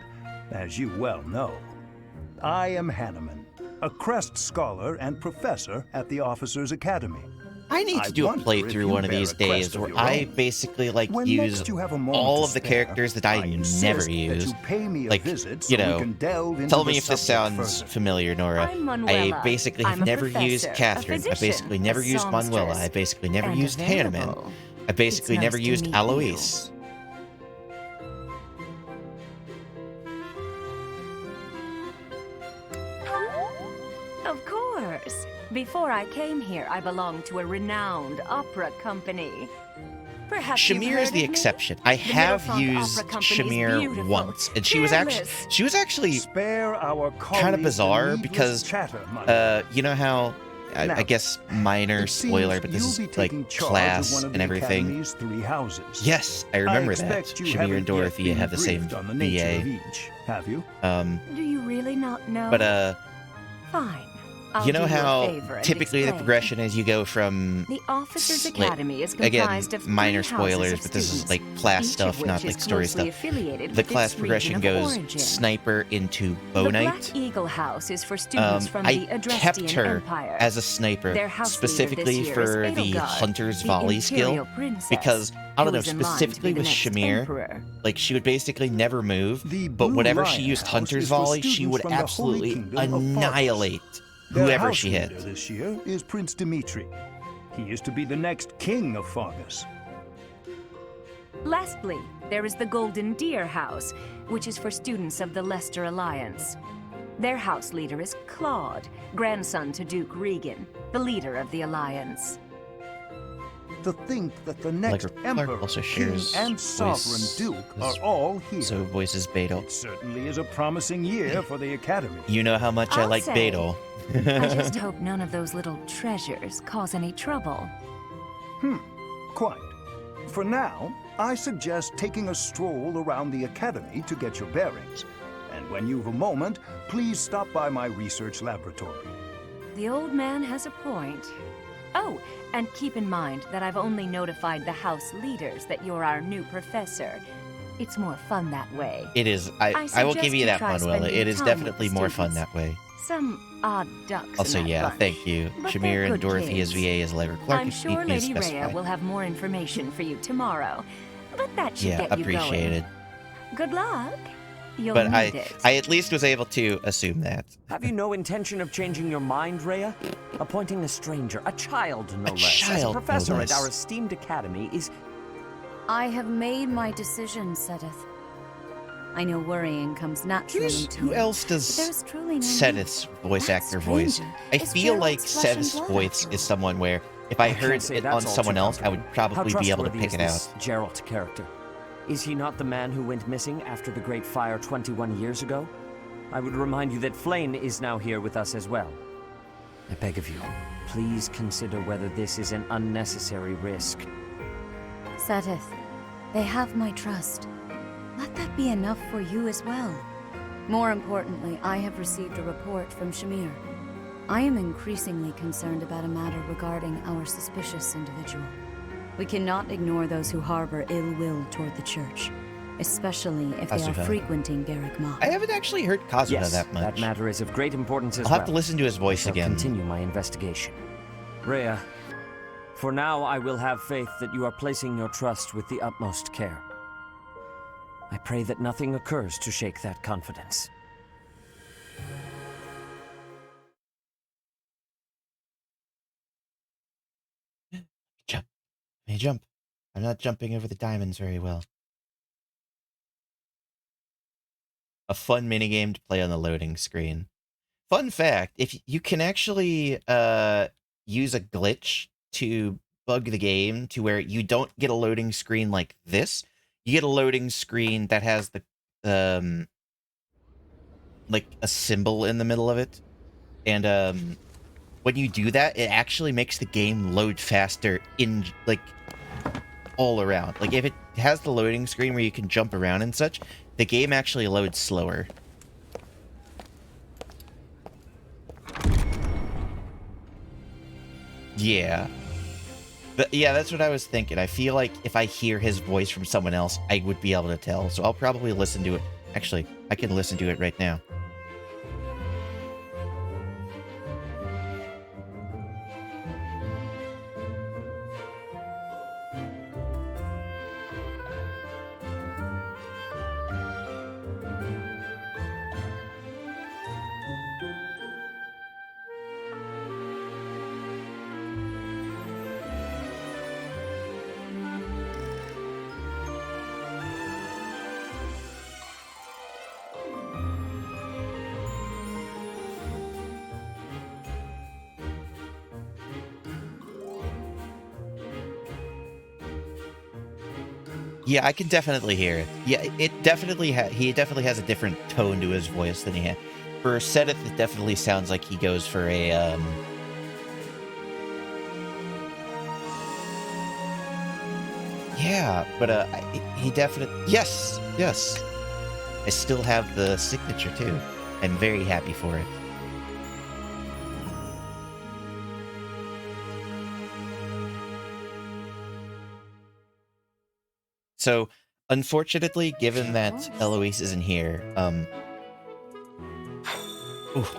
as you well know. I am Hanneman, a Crest Scholar and Professor at the Officers' Academy. I need to do a wonder if playthrough you one of bear these a crest days of where your I own. basically When use next you have a moment all to of the spare, characters that I insist never that use. you pay me a Like, visit so you we know, can delve into tell the me if this subject sounds further. familiar, Nora. I'm Manuela. I basically have I'm a never used professor, a Catherine. I physician, basically never a used Manuela. I songstress, basically never and used Hanneman. available. I basically It's never nice to used meet Alois. Of course. Before I came here, I belonged to a renowned opera company. Perhaps you've Shamir heard is the of me? exception. I The have Middlefront used Opera Company is Shamir beautiful, once, and she was fearless. actually Spare our kind of colleagues bizarre the needless because chatter, Manuel. you know how I Now, guess minor It seems spoiler, but this you'll is be like taking charge of class one of and the everything. Academy's 3 houses. Yes, I remember that. expect you Shamir haven't and yet Dorothea been have the same briefed on the nature of VA. each, have you? Do you really not know? But Fine. I'll you know do you a how favor and typically the explain. progression is you go from The Officers' like, Academy is again, comprised of 3 minor houses spoilers, of but this is students, like class each stuff, of not which like is story closely stuff. affiliated The with class its progression region of goes origin. sniper into bow The knight. Black Eagle House is for students from I the Adrestian kept her Empire. as a sniper Their house specifically leader this for year is the Edelgard, hunter's the volley Imperial skill princess, because I don't who know, is in line to be specifically the with next Shamir, emperor. like she would basically never move, The but Blue whenever Lion she used House hunter's is for volley, she students would from the Holy absolutely Kingdom of Fargus. annihilate Their whoever house she hit. leader this year is Prince Dimitri. He is to be the next king of Fargus. Lastly, there is the Golden Deer House, which is for students of the Leicester Alliance. Their house leader is Claude, grandson to Duke Regan, the leader of the Alliance. To think that the next Clark emperor, also king, shares and sovereign voice duke are as- all here. So voices Beidou. It certainly is a promising year for the Academy. You know how much I I'll like say. Beidou. I just hope none of those little treasures cause any trouble. Quite. For now, I suggest taking a stroll around the Academy to get your bearings. And when you've a moment, please stop by my research laboratory. The old man has a point. Oh, and keep in mind that I've only notified the house leaders that you're our new professor. It's more fun that way. It is. I will suggest give you you that, try Manuela. spending It is time definitely with the more fun students. that way. Some odd ducks Also, in that yeah, bunch. thank you. But Shamir they're and good Dorothy kids. as VA as Lyra Clark. I'm if sure need be Lady Rhea specified. will have more information for you tomorrow. But that should Yeah, get you appreciated. going. Good luck. You'll But need it. I at least was able to assume that. Have you no intention of changing your mind, Rhea? Appointing a stranger, a child no less, as child, a no professor less. at our esteemed academy is... I have made my decision, Sedith. I know worrying comes naturally to Who me, else but does there's truly no Sedith's voice That actor voice? stranger I is feel like Gerald's flesh and Sedith's blood, voice after is someone where if I can't heard say it that's on all someone too else, I would comforting. probably be able to How pick it trustworthy out. is this Geralt character? Is he not the man who went missing after the Great Fire 21 years ago? I would remind you that Flayn is now here with us as well. I beg of you, please consider whether this is an unnecessary risk. Sedith, they have my trust. Let that be enough for you as well. More importantly, I have received a report from Shamir. I am increasingly concerned about a matter regarding our suspicious individual. We cannot ignore those who harbor ill will toward the Church, especially if they are Kazuha. frequenting Garrick Mach. I haven't actually heard Kazuha Yes, that much. that matter is of great importance as I'll well. have to listen to his voice I shall again. continue my investigation. Rhea, for now I will have faith that you are placing your trust with the utmost care. I pray that nothing occurs to shake that confidence. Jump. Hey, jump. I'm not jumping over the diamonds very well. A fun minigame to play on the loading screen. Fun fact, if you can actually use a glitch to bug the game to where you don't get a loading screen like this, you get a loading screen that has the like a symbol in the middle of it. And when you do that, it actually makes the game load faster in like all around. Like if it has the loading screen where you can jump around and such, the game actually loads slower. Yeah. Yeah, that's what I was thinking. I feel like if I hear his voice from someone else, I would be able to tell. So I'll probably listen to it. Actually, I can listen to it right now. Yeah, I can definitely hear it. Yeah, it definitely he definitely has a different tone to his voice than he had. For Sedith, it definitely sounds like he goes for a yeah, but he definitely yes. I still have the signature too. I'm very happy for it. So, unfortunately, given that Eloise isn't here,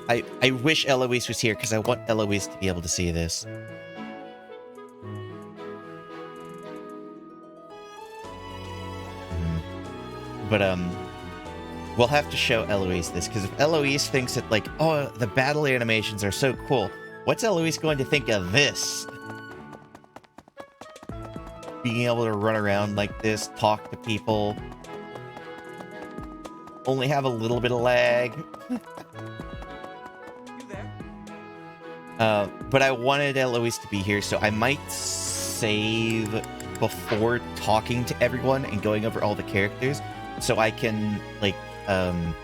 I wish Eloise was here because I want Eloise to be able to see this. But, we'll have to show Eloise this, because if Eloise thinks that, like, oh, the battle animations are so cool, what's Eloise going to think of this? Being able to run around like this, talk to people, only have a little bit of lag. But I wanted Eloise to be here, so I might save before talking to everyone and going over all the characters, so I can, like, I'm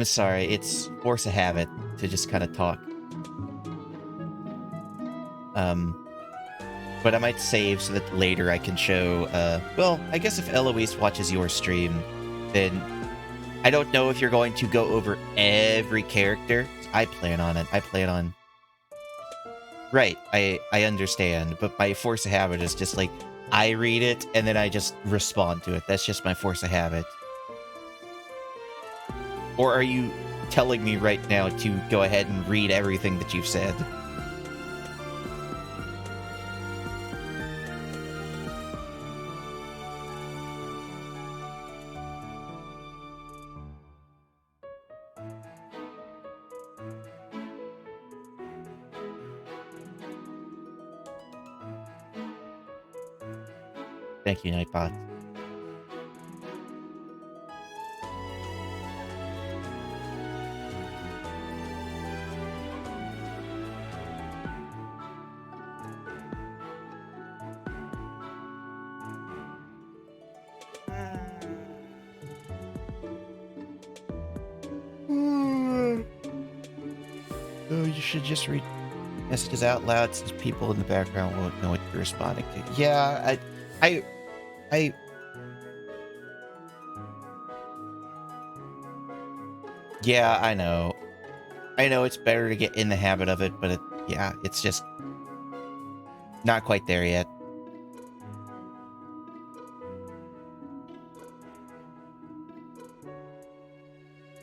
sorry, it's force of habit to just kind of talk. But I might save so that later I can show, well, I guess if Eloise watches your stream, then I don't know if you're going to go over every character. I plan on it. I plan on... Right, I understand, but my force of habit is just like, I read it, and then I just respond to it. That's just my force of habit. Or are you telling me right now to go ahead and read everything that you've said? Thank you, Nightbot. Oh, you should just read messages out loud since people in the background won't know what you're responding to. Yeah, Yeah, I know. I know it's better to get in the habit of it, but yeah, it's just not quite there yet.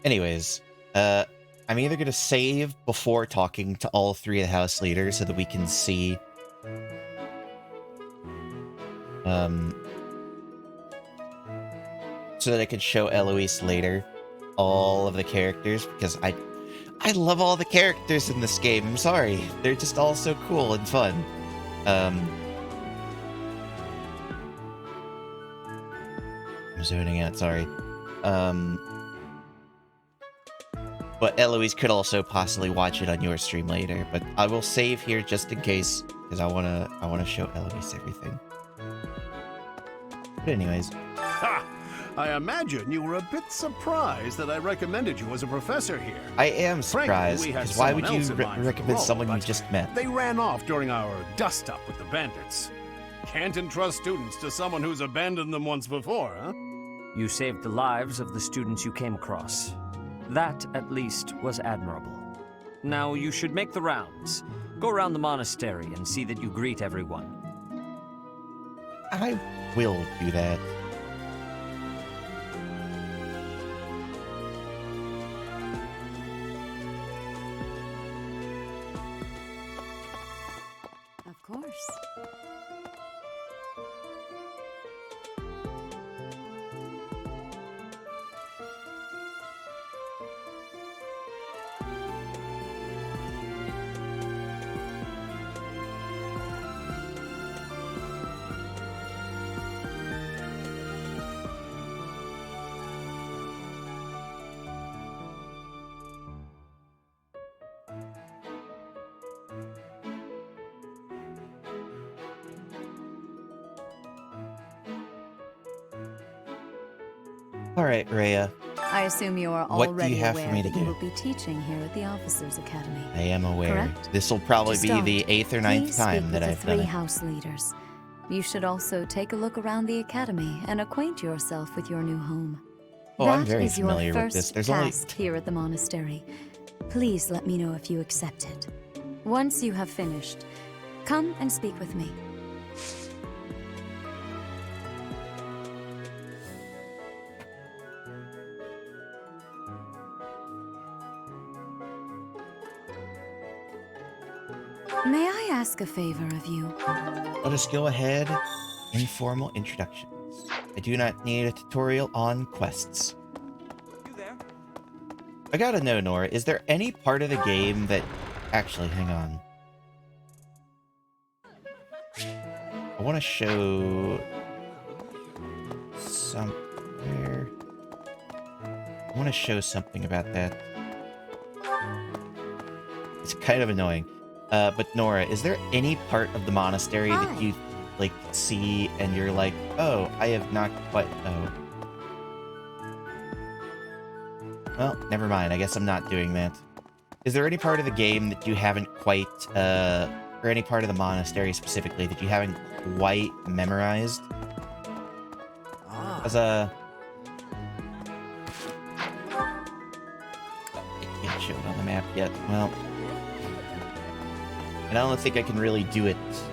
Anyways, I'm either going to save before talking to all three of the house leaders so that we can see so that I can show Eloise later all of the characters, because I love all the characters in this game. I'm sorry. They're just all so cool and fun. I'm zoning out, sorry. But Eloise could also possibly watch it on your stream later, but I will save here just in case, because I wanna show Eloise everything. But anyways. Ha! I imagine you were a bit surprised that I recommended you as a professor here. I am surprised, Frankly, because why would you recommend someone you just met? They ran off during our dust-up with the bandits. Can't entrust students to someone who's abandoned them once before, huh? You saved the lives of the students you came across. That, at least, was admirable. Now you should make the rounds. Go around the monastery and see that you greet everyone. I will do that. Of course. All right, Rhea. I assume you are What do already you have for aware me to that you do? will be teaching here at the Officers Academy. I am aware. Correct? This will probably To be start, the 8th or 9th please time speak that with I've the done three it. house leaders. You should also take a look around the academy and acquaint yourself with your new home. Oh, I'm very That is your familiar with first this. There's only task here at the monastery. Please let me know if you accept it. Once you have finished, come and speak with me. May I ask a favor of you? Let us go ahead. Informal introductions. I do not need a tutorial on quests. You there? I gotta know, Nora, is there any part of the game that... Actually, hang on. I want to show... somewhere... I want to show something about that. It's kind of annoying. But Nora, is there any part of the monastery that you, like, see and you're like, oh, I have not quite... Oh. Well, never mind. I guess I'm not doing that. Is there any part of the game that you haven't quite, or any part of the monastery specifically that you haven't quite memorized? As a... I can't show it on the map yet. Well... And I don't think I can really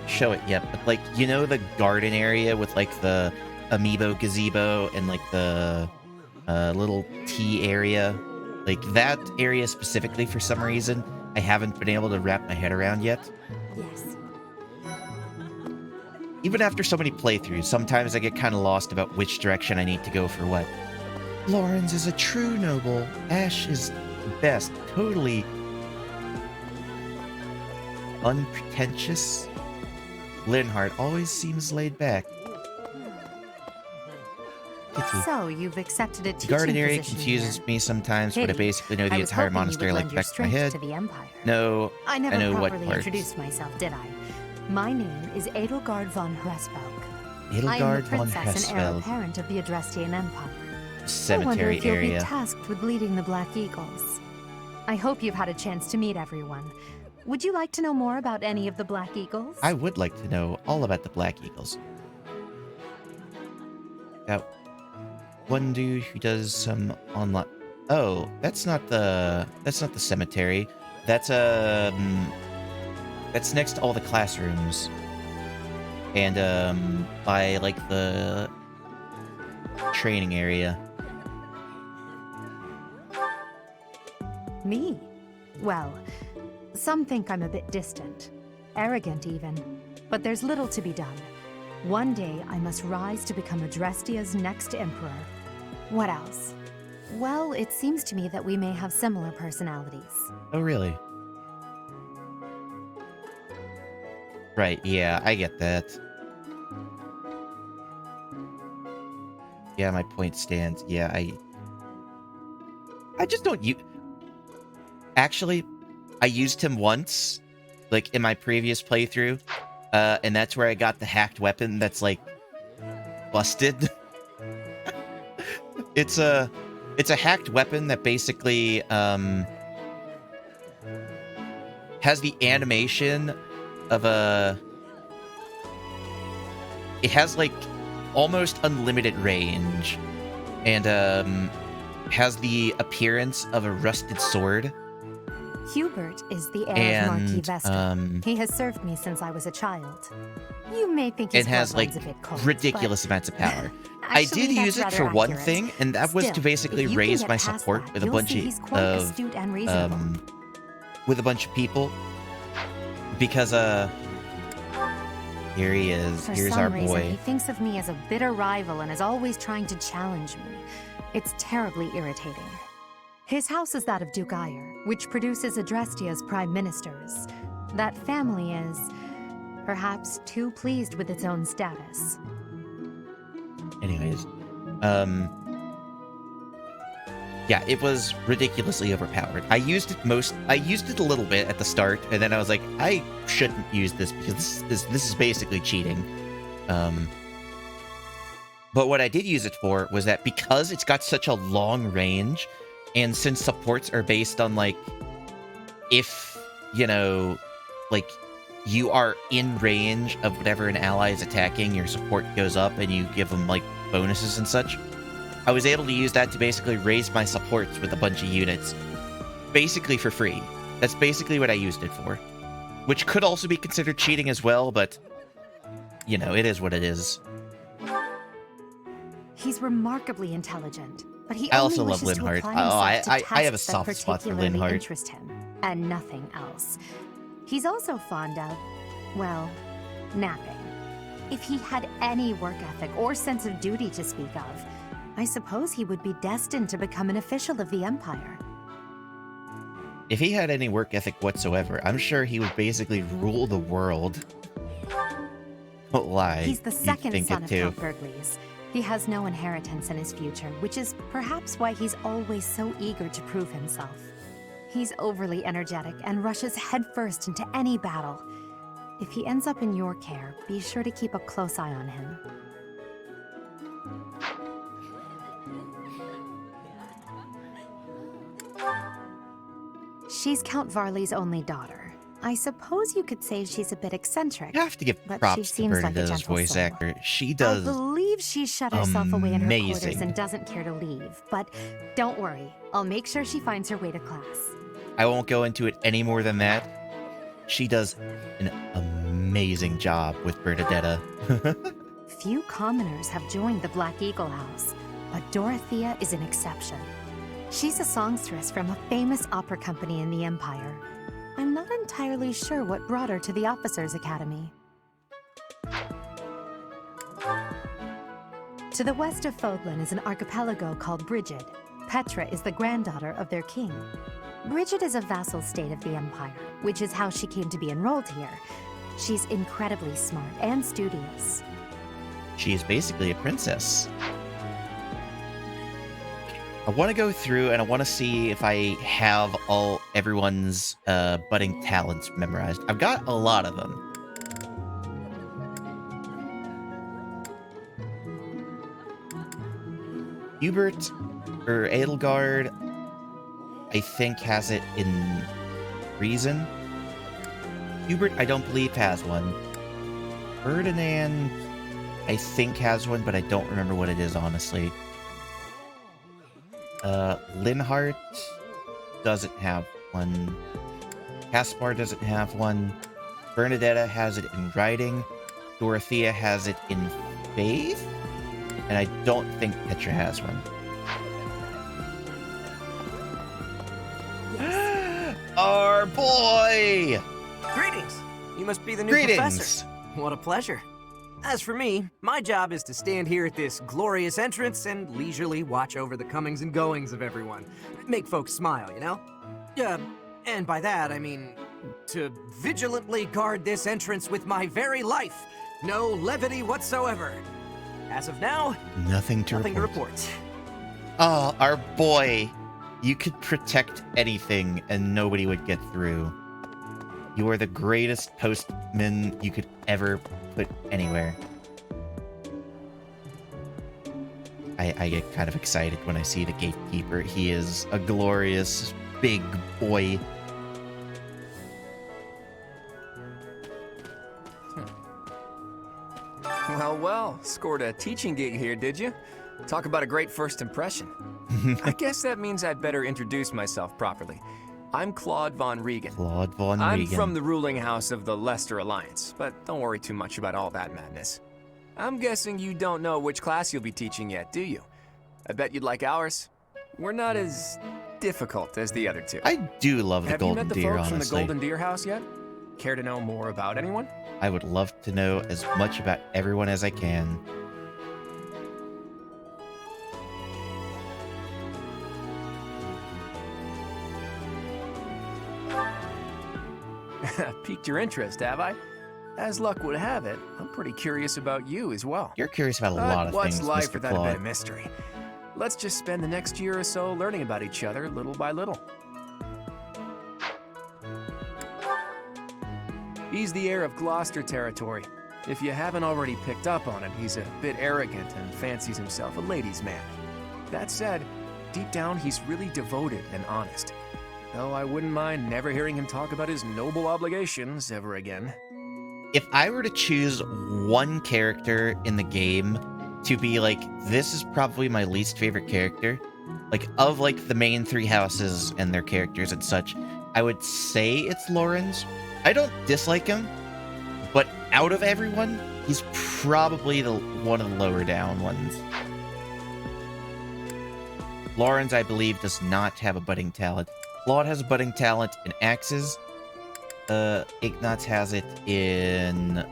show it yet, but, like, you know the garden area with, like, the amiibo gazebo and, like, the little tea area? Like, that area specifically, for some reason, I haven't been able to wrap my head around yet. Yes. Even after so many playthroughs, sometimes I get kind of lost about which direction I need to go for what. Lawrence is a true noble. Ash is the best. Totally... unpretentious. Linhardt always seems laid back. So, you've accepted a teaching Garden area position confuses here. me sometimes, but I basically know the I was entire hoping you monastery would like lend the your back of my strength head. to the Empire. No, I I never know what properly parts. introduced myself, did I? My name is Edelgard von Hresvelg. I am Edelgard the von princess and heir Hresvelg. apparent of the Adrestian Empire. Cemetery I wonder if you'll area. be tasked with leading the Black Eagles. I hope you've had a chance to meet everyone. Would you like to know more about any of the Black Eagles? I would like to know all about the Black Eagles. Got one dude who does some online... Oh, that's not the cemetery. That's next to all the classrooms. And, by, like, the training area. Me? Well, some think I'm a bit distant. Arrogant, even. But there's little to be done. One day, I must rise to become Adrestia's next emperor. What else? Well, it seems to me that we may have similar personalities. Oh, really? Right, yeah, I get that. Yeah, my point stands. Yeah, I just don't use... Actually, I used him once, like, in my previous playthrough, and that's where I got the hacked weapon that's, like, busted. It's a hacked weapon that basically, has the animation of it has, like, almost unlimited range, and, has the appearance of a rusted sword. Hubert is the heir of Marquis Vester. And, he has served me since I was a child. You may think his it has, like, bloodline's a bit cold, ridiculous amounts of power. I Actually, did that's use it rather for one accurate. thing, and that was to Still, basically if you can raise get my past support that, with a you'll bunch see he's quite of astute and reasonable. with a bunch of people. Because here he is. For Here's some our reason, boy. he thinks of me as a bitter rival and is always trying to challenge me. It's terribly irritating. His house is that of Duke Aeigr, which produces Adrestia's prime ministers. That family is, perhaps, too pleased with its own status. Anyways, yeah, it was ridiculously overpowered. I used it a little bit at the start, and then I was like, I shouldn't use this because this is basically cheating. But what I did use it for was that because it's got such a long range, and since supports are based on, like, if, you know, like, you are in range of whatever an ally is attacking, your support goes up and you give them, like, bonuses and such. I was able to use that to basically raise my supports with a bunch of units. Basically for free. That's basically what I used it for. Which could also be considered cheating as well, but, you know, it is what it is. He's remarkably intelligent, but he I only also love wishes to Linhardt. apply Oh, himself to I have a tasks that soft spot for particularly Linhardt. interest him, and nothing else. He's also fond of, well, napping. If he had any work ethic or sense of duty to speak of, I suppose he would be destined to become an official of the Empire. If he had any work ethic whatsoever, I'm sure he would basically rule the world. Don't lie. He's the You'd second think son it of too. Count Burgleys, He has no inheritance in his future, which is perhaps why he's always so eager to prove himself. He's overly energetic and rushes headfirst into any battle. If he ends up in your care, be sure to keep a close eye on him. She's Count Varley's only daughter. I suppose you could say she's a bit eccentric. You have to give but props she to seems like a Bernadetta's gentle voice soul. actor. She does I believe she shut herself away in her quarters amazing. and doesn't care to leave. But don't worry, I'll make sure she finds her way to class. I won't go into it any more than that. She does an amazing job with Bernadetta. Few commoners have joined the Black Eagle House, but Dorothea is an exception. She's a songstress from a famous opera company in the Empire. I'm not entirely sure what brought her to the Officers' Academy. To the west of Fodlan is an archipelago called Brigid. Petra is the granddaughter of their king. Brigid is a vassal state of the Empire, which is how she came to be enrolled here. She's incredibly smart and studious. She is basically a princess. I want to go through and I want to see if I have everyone's budding talents memorized. I've got a lot of them. Hubert, or Edelgard, I think has it in Reason. Hubert, I don't believe has one. Ferdinand, I think has one, but I don't remember what it is, honestly. Linhart doesn't have one. Caspar doesn't have one. Bernadetta has it in writing. Dorothea has it in faith. And I don't think Petra has one. Our boy! Greetings! You must be the new Greetings. professor. What a pleasure. As for me, my job is to stand here at this glorious entrance and leisurely watch over the comings and goings of everyone. Make folks smile, you know? And by that, I mean to vigilantly guard this entrance with my very life. No levity whatsoever. As of now, Nothing to report. Oh, our boy. You could protect anything and nobody would get through. You are the greatest postman you could ever put anywhere. I get kind of excited when I see the gatekeeper. He is a glorious big boy. Well, scored a teaching gig here, did you? Talk about a great first impression. I guess that means I'd better introduce myself properly. I'm Claude Von Aeigr. Claude Von Aeigr. I'm from the ruling house of the Leicester Alliance, but don't worry too much about all that madness. I'm guessing you don't know which class you'll be teaching yet, do you? I bet you'd like ours. We're not as difficult as the other two. I do love the Golden Deer, Deer, Have you met the folks honestly. from the Golden Deer house yet? Care to know more about anyone? I would love to know as much about everyone as I can. Piqued your interest, have I? As luck would have it, I'm pretty curious about you as well. You're curious about a lot of What's things, life Mr. without a bit Claude. of mystery? Let's just spend the next year or so learning about each other little by little. He's the heir of Gloucester territory. If you haven't already picked up on it, he's a bit arrogant and fancies himself a ladies' man. That said, deep down he's really devoted and honest. Though I wouldn't mind never hearing him talk about his noble obligations ever again. If I were to choose one character in the game to be like, this is probably my least favorite character, like of like the main three houses and their characters and such, I would say it's Lorenz. I don't dislike him, but out of everyone, he's probably one of the lower down ones. Lorenz, I believe, does not have a budding talent. Claude has a budding talent in axes. Ignatz has it in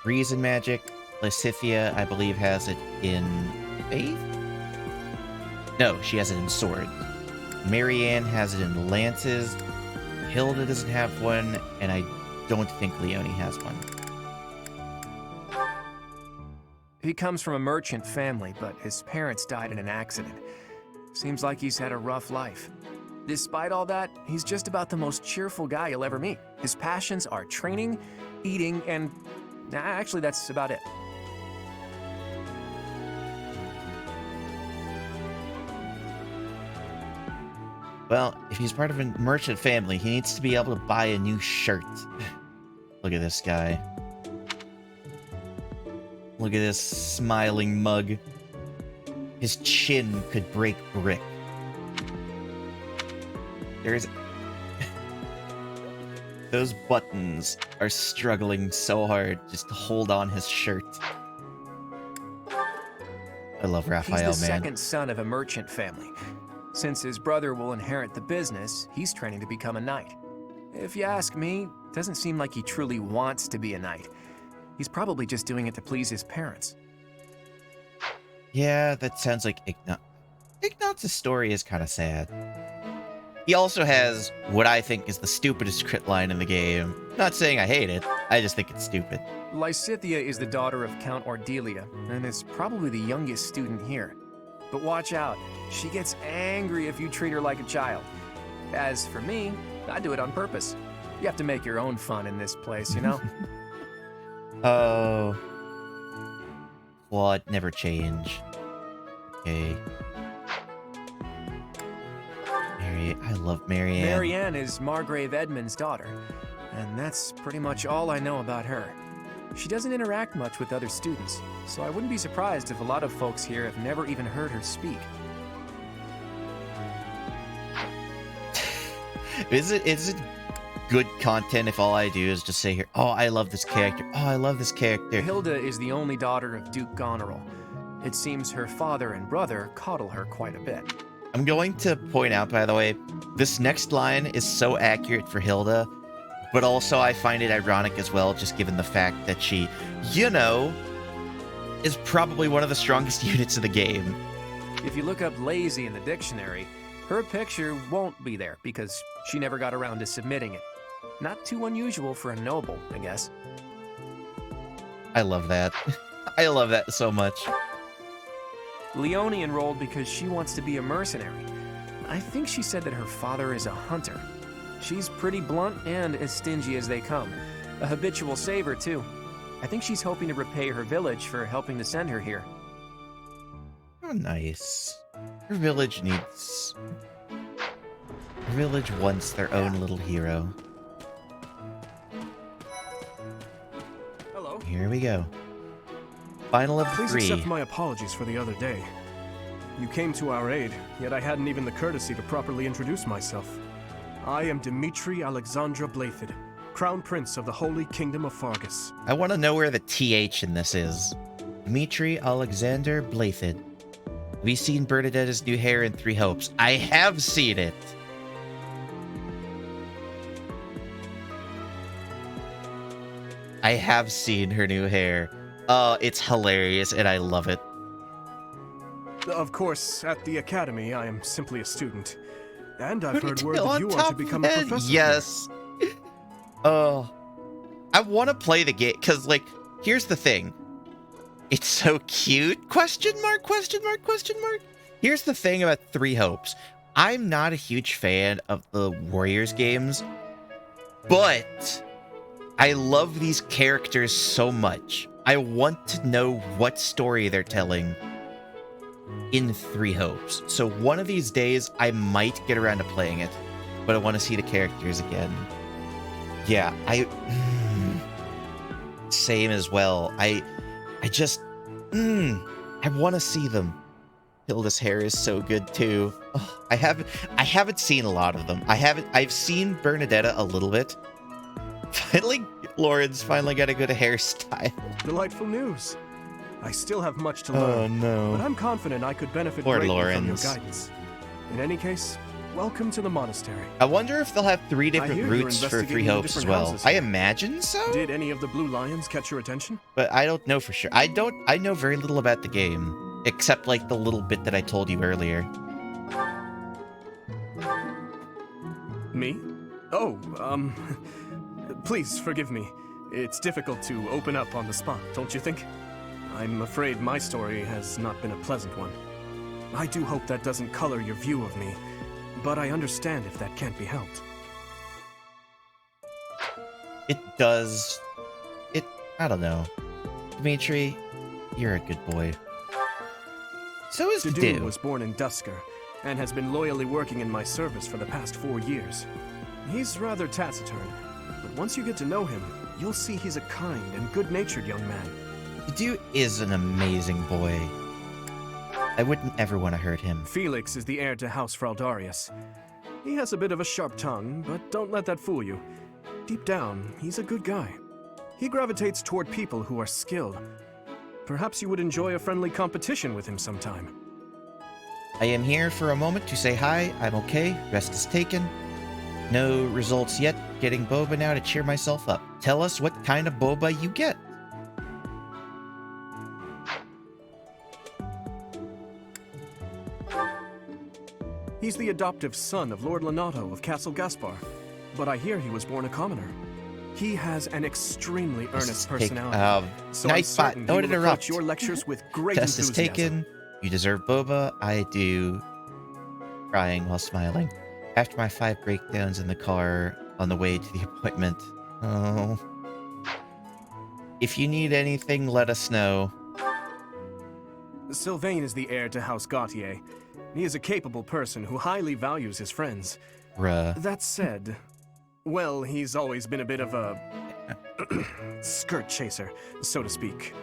reason magic. Lysithia, I believe, has it in faith? No, she has it in sword. Marianne has it in lances. Hilda doesn't have one, and I don't think Leonie has one. He comes from a merchant family, but his parents died in an accident. Seems like he's had a rough life. Despite all that, he's just about the most cheerful guy you'll ever meet. His passions are training, eating, and actually that's about it. Well, if he's part of a merchant family, he needs to be able to buy a new shirt. Look at this guy. Look at this smiling mug. His chin could break brick. There's... Those buttons are struggling so hard just to hold on his shirt. I love Raphael, man. He's the second son of a merchant family. Since his brother will inherit the business, he's training to become a knight. If you ask me, it doesn't seem like he truly wants to be a knight. He's probably just doing it to please his parents. Yeah, that sounds like Ignat. Ignat's story is kind of sad. He also has what I think is the stupidest crit line in the game. Not saying I hate it, I just think it's stupid. Lysithea is the daughter of Count Ordelia, and is probably the youngest student here. But watch out, she gets angry if you treat her like a child. As for me, I do it on purpose. You have to make your own fun in this place, you know? Oh. Quad never change. Okay. I love Marianne. Marianne is Margrave Edmund's daughter, and that's pretty much all I know about her. She doesn't interact much with other students, so I wouldn't be surprised if a lot of folks here have never even heard her speak. Is it good content if all I do is just say here, oh, I love this character, oh, I love this character? Hilda is the only daughter of Duke Goneril. It seems her father and brother coddle her quite a bit. I'm going to point out, by the way, this next line is so accurate for Hilda, but also I find it ironic as well, just given the fact that she, you know, is probably one of the strongest units of the game. If you look up lazy in the dictionary, her picture won't be there because she never got around to submitting it. Not too unusual for a noble, I guess. I love that. I love that so much. Leonie enrolled because she wants to be a mercenary. I think she said that her father is a hunter. She's pretty blunt and as stingy as they come. A habitual saver, too. I think she's hoping to repay her village for helping to send her here. Oh, nice. Her village needs... Her village wants their own little hero. Hello. Here we go. Final of Please 3. accept my apologies for the other day. You came to our aid, yet I hadn't even the courtesy to properly introduce myself. I am Dimitri Alexandra Blaiddyd, Crown Prince of the Holy Kingdom of Fargus. I want to know where the TH in this is. Dimitri Alexander Blaiddyd. Have you seen Bernadetta's new hair in Three Hopes? I have seen it! I have seen her new hair. It's hilarious and I love it. Of course, at the Academy, I am simply a student. And I've heard word Ponytail that you on are to top become a head. professor. Yes. Oh. I want to play the game, because, like, here's the thing. It's so cute? Question mark, question mark, question mark? Here's the thing about Three Hopes. I'm not a huge fan of the Warriors games, but I love these characters so much. I want to know what story they're telling in Three Hopes. So one of these days, I might get around to playing it, but I want to see the characters again. Yeah, same as well. I want to see them. Hilda's hair is so good too. Oh, I haven't seen a lot of them. I've seen Bernadetta a little bit. Finally, Lauren's finally got a good hairstyle. Delightful news. I still have much to learn. Oh no. But I'm confident I could benefit Poor greatly from your Lawrence. guidance. In any case, welcome to the monastery. I wonder if they'll have 3 different hear you're routes for Three investigating the Hopes as different well. houses I here. imagine so, Did any of the blue lions catch your attention? but I don't know for sure. I know very little about the game, except like the little bit that I told you earlier. Me? Oh, please forgive me. It's difficult to open up on the spot, don't you think? I'm afraid my story has not been a pleasant one. I do hope that doesn't color your view of me, but I understand if that can't be helped. It does. I don't know. Dimitri, you're a good boy. So is Dedue Dedue. was born in Dusker, and has been loyally working in my service for the past 4 years. He's rather taciturn, but once you get to know him, you'll see he's a kind and good-natured young man. Dedue is an amazing boy. I wouldn't ever want to hurt him. Felix is the heir to House Fraldarius. He has a bit of a sharp tongue, but don't let that fool you. Deep down, he's a good guy. He gravitates toward people who are skilled. Perhaps you would enjoy a friendly competition with him sometime. I am here for a moment to say hi. I'm okay. Rest is taken. No results yet. Getting boba now to cheer myself up. Tell us what kind of boba you get. He's the adoptive son of Lord Lonato of Castle Gaspar, but I hear he was born a commoner. He has an extremely earnest personality, so I'm certain he will approach your lectures with great Test is enthusiasm. taken. You deserve boba. I do. Crying while smiling. After my 5 breakdowns in the car on the way to the appointment. Oh. If you need anything, let us know. Sylvain is the heir to House Gautier. He is a capable person who highly values his friends. Bruh. That said, well, he's always been a bit of a skirt chaser, so to speak.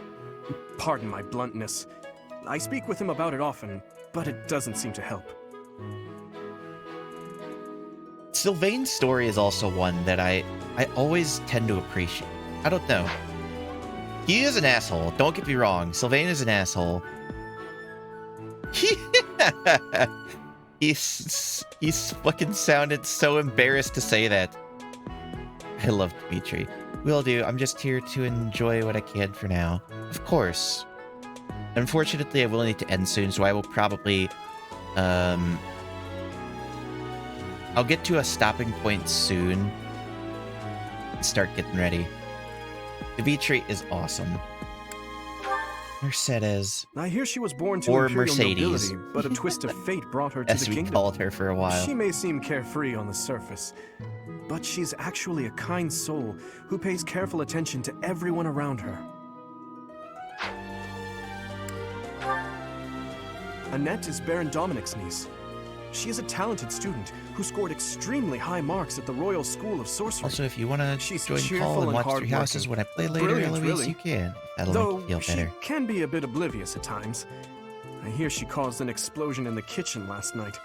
Pardon my bluntness. I speak with him about it often, but it doesn't seem to help. Sylvain's story is also one that I always tend to appreciate. I don't know. He is an asshole. Don't get me wrong. Sylvain is an asshole. He's fucking sounded so embarrassed to say that. I love Dimitri. Will do. I'm just here to enjoy what I can for now. Of course. Unfortunately, I will need to end soon, so I will probably, I'll get to a stopping point soon and start getting ready. Dimitri is awesome. Mercedes. I hear she was born to or imperial Mercedes, nobility, but a twist of fate brought her to as the we kingdom. called her for a while. She may seem carefree on the surface, but she's actually a kind soul who pays careful attention to everyone around her. Annette is Baron Dominic's niece. She is a talented student who scored extremely high marks at the Royal School of Sorcery. Also, if you want to join cheerful Call and and watch 3 houses when I play later, Brilliant, Eloise, really. you can. That'll Though make you feel better. she can be a bit oblivious at times. I hear she caused an explosion in the kitchen last night.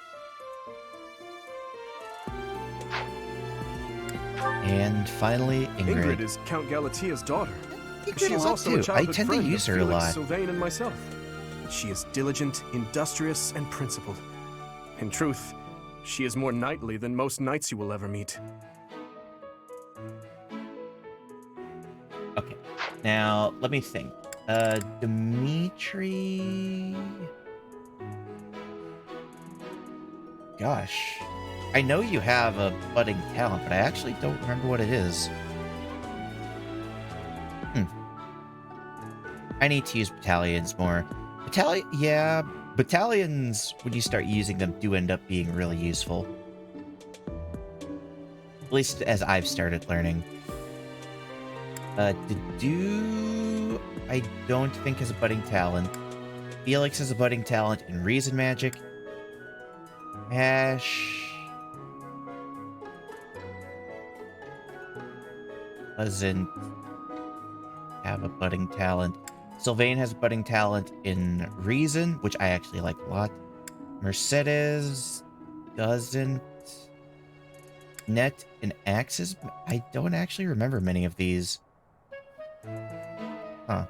And finally, Ingrid. Is Count Galatia's daughter. Ingrid She a is lot also too. a I childhood tend to friend use of her a Felix, lot. Sylvain, and myself. She is diligent, industrious, and principled. In truth, she is more knightly than most knights you will ever meet. Okay. Now, let me think. Dimitri... Gosh. I know you have a budding talent, but I actually don't remember what it is. I need to use battalions more. Battalions, when you start using them, do end up being really useful. At least as I've started learning. Dedue, I don't think has a budding talent. Felix has a budding talent in Reason Magic. Ash doesn't have a budding talent. Sylvain has a budding talent in Reason, which I actually like a lot. Mercedes doesn't. Net and Axes, I don't actually remember many of these. Huh.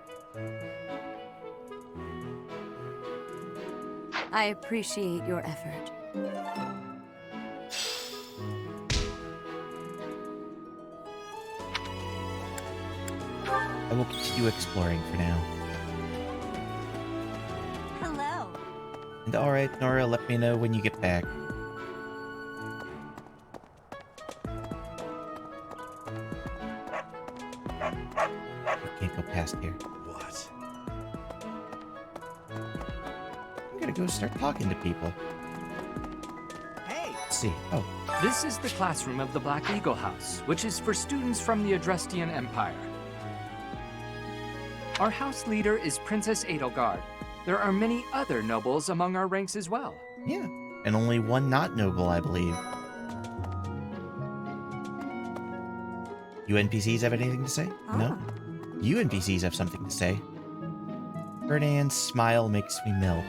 I appreciate your effort. I will continue exploring for now. Hello. And alright, Nora, let me know when you get back. I can't go past here. What? gotta go start talking to people. Hey! Let's see. Oh. This is the classroom of the Black Eagle House, which is for students from the Adrestian Empire. Our house leader is Princess Edelgard. There are many other nobles among our ranks as well. Yeah, and only one not noble, I believe. You NPCs have anything to say? No? You NPCs have something to say. Ferdinand's smile makes me melt.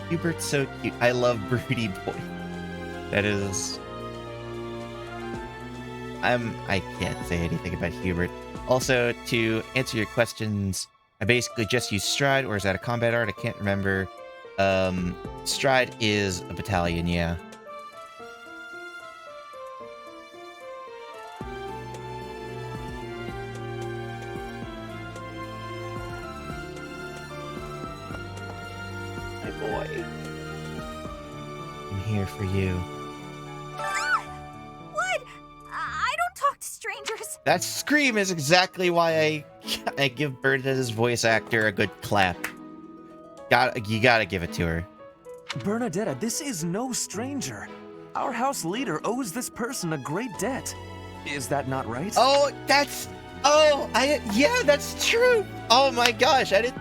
Hubert's so cute. I love Broody Boy. That is... I can't say anything about Hubert. Also, to answer your questions, I basically just use Stride, or is that a combat art? I can't remember. Stride is a battalion, yeah. My boy. I'm here for you. What? I don't talk to strangers. That scream is exactly why I give Bernadette's voice actor a good clap. You gotta give it to her. Bernadetta, this is no stranger. Our house leader owes this person a great debt. Is that not right? Oh, that's... Oh, yeah, that's true. Oh my gosh, I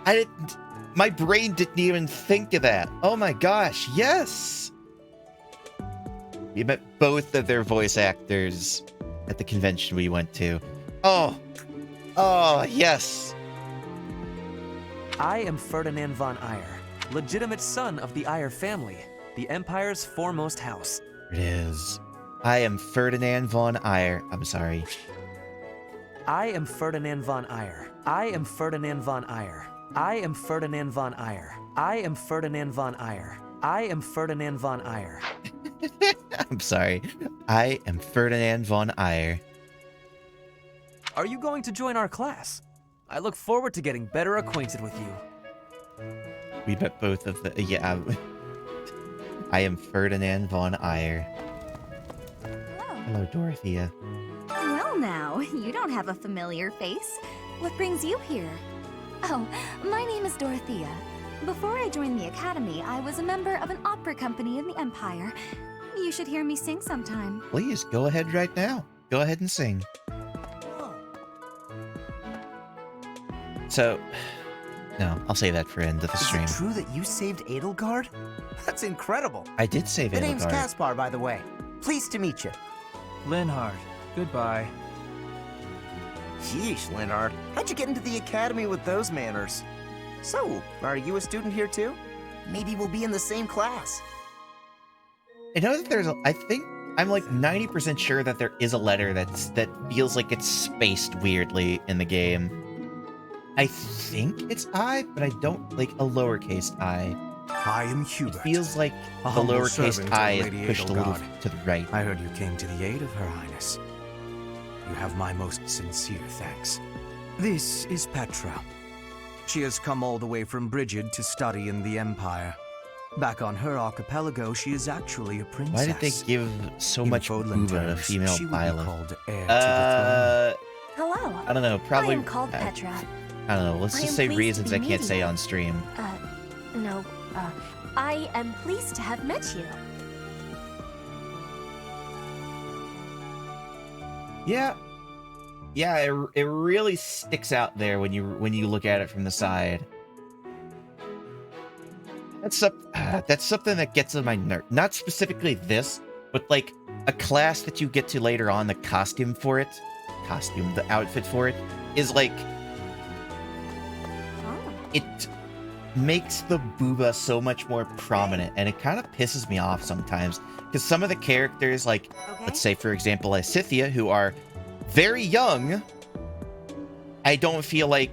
didn't... My brain didn't even think of that. Oh my gosh, yes! We met both of their voice actors at the convention we went to. Oh, yes. I am Ferdinand Von Aeigr, legitimate son of the Aeigr family, the Empire's foremost house. It is. I am Ferdinand Von Aeigr. I'm sorry. I am Ferdinand Von Aeigr. I am Ferdinand Von Aeigr. I am Ferdinand Von Aeigr. I am Ferdinand Von Aeigr. I am Ferdinand Von Aeigr. I'm sorry. I am Ferdinand Von Aeigr. Are you going to join our class? I look forward to getting better acquainted with you. We met both of the... Yeah. I am Ferdinand Von Aeigr. Hello, Dorothea. Well now, you don't have a familiar face. What brings you here? Oh, my name is Dorothea. Before I joined the Academy, I was a member of an opera company in the Empire. You should hear me sing sometime. Please, go ahead right now. Go ahead and sing. So, no, I'll save that for end of the stream. Is it true that you saved Edelgard? That's incredible. I did save Edelgard. The name's Caspar, by the way. Pleased to meet you. Linhard, goodbye. Yeesh, Linhard. How'd you get into the Academy with those manners? So, are you a student here too? Maybe we'll be in the same class. I know that there's I think I'm like 90% sure that there is a letter that feels like it's spaced weirdly in the game. I think it's I, but I don't like a lowercase I. I am Hubert. It feels like the lowercase I is pushed a little to the right. I heard you came to the aid of Her Highness. You have my most sincere thanks. This is Petra. She has come all the way from Brigid to study in the Empire. Back on her archipelago, she is actually a princess. Why did they give so much booba to a female pilot? Hello. I don't know, probably... I am called Petra. I don't know, let's just say reasons I can't say on stream. No, I am pleased to have met you. Yeah, it really sticks out there when you look at it from the side. That's something that gets on my nerve. Not specifically this, but like a class that you get to later on, the the outfit for it is like it makes the booba so much more prominent, and it kind of pisses me off sometimes because some of the characters, like let's say for example Scythia, who are very young, I don't feel like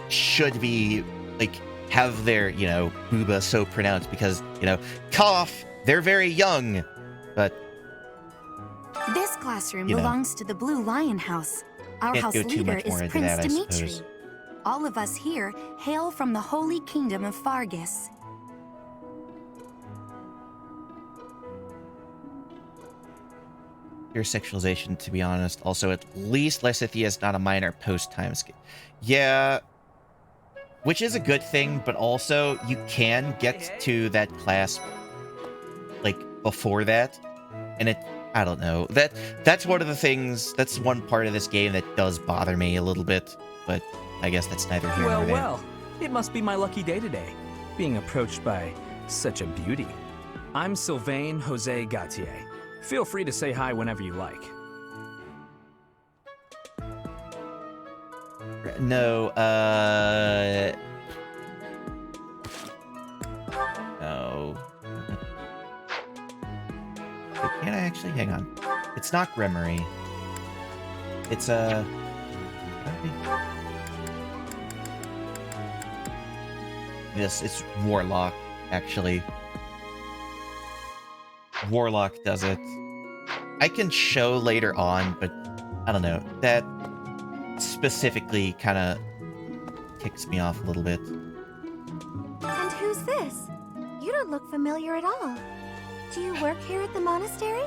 should be like have their, you know, booba so pronounced because, you know, cough, they're very young. But this classroom belongs to the Blue Lion House. Our house leader is Prince Dimitri. All of us here hail from the Holy Kingdom of Fargus. Pure sexualization, to be honest. Also, at least Lysithia is not a minor post-time skip. Yeah. Which is a good thing, but also you can get to that class like before that, and I don't know. That's one of the things. That's one part of this game that does bother me a little bit, but I guess that's neither here nor there. Well, it must be my lucky day today, being approached by such a beauty. I'm Sylvain Jose Gautier. Feel free to say hi whenever you like. No, no. Wait, can I actually? Hang on. It's not Gremory. It's it's Warlock, actually. Warlock does it. I can show later on, but I don't know. That specifically kind of ticks me off a little bit. And who's this? You don't look familiar at all. Do you work here at the monastery?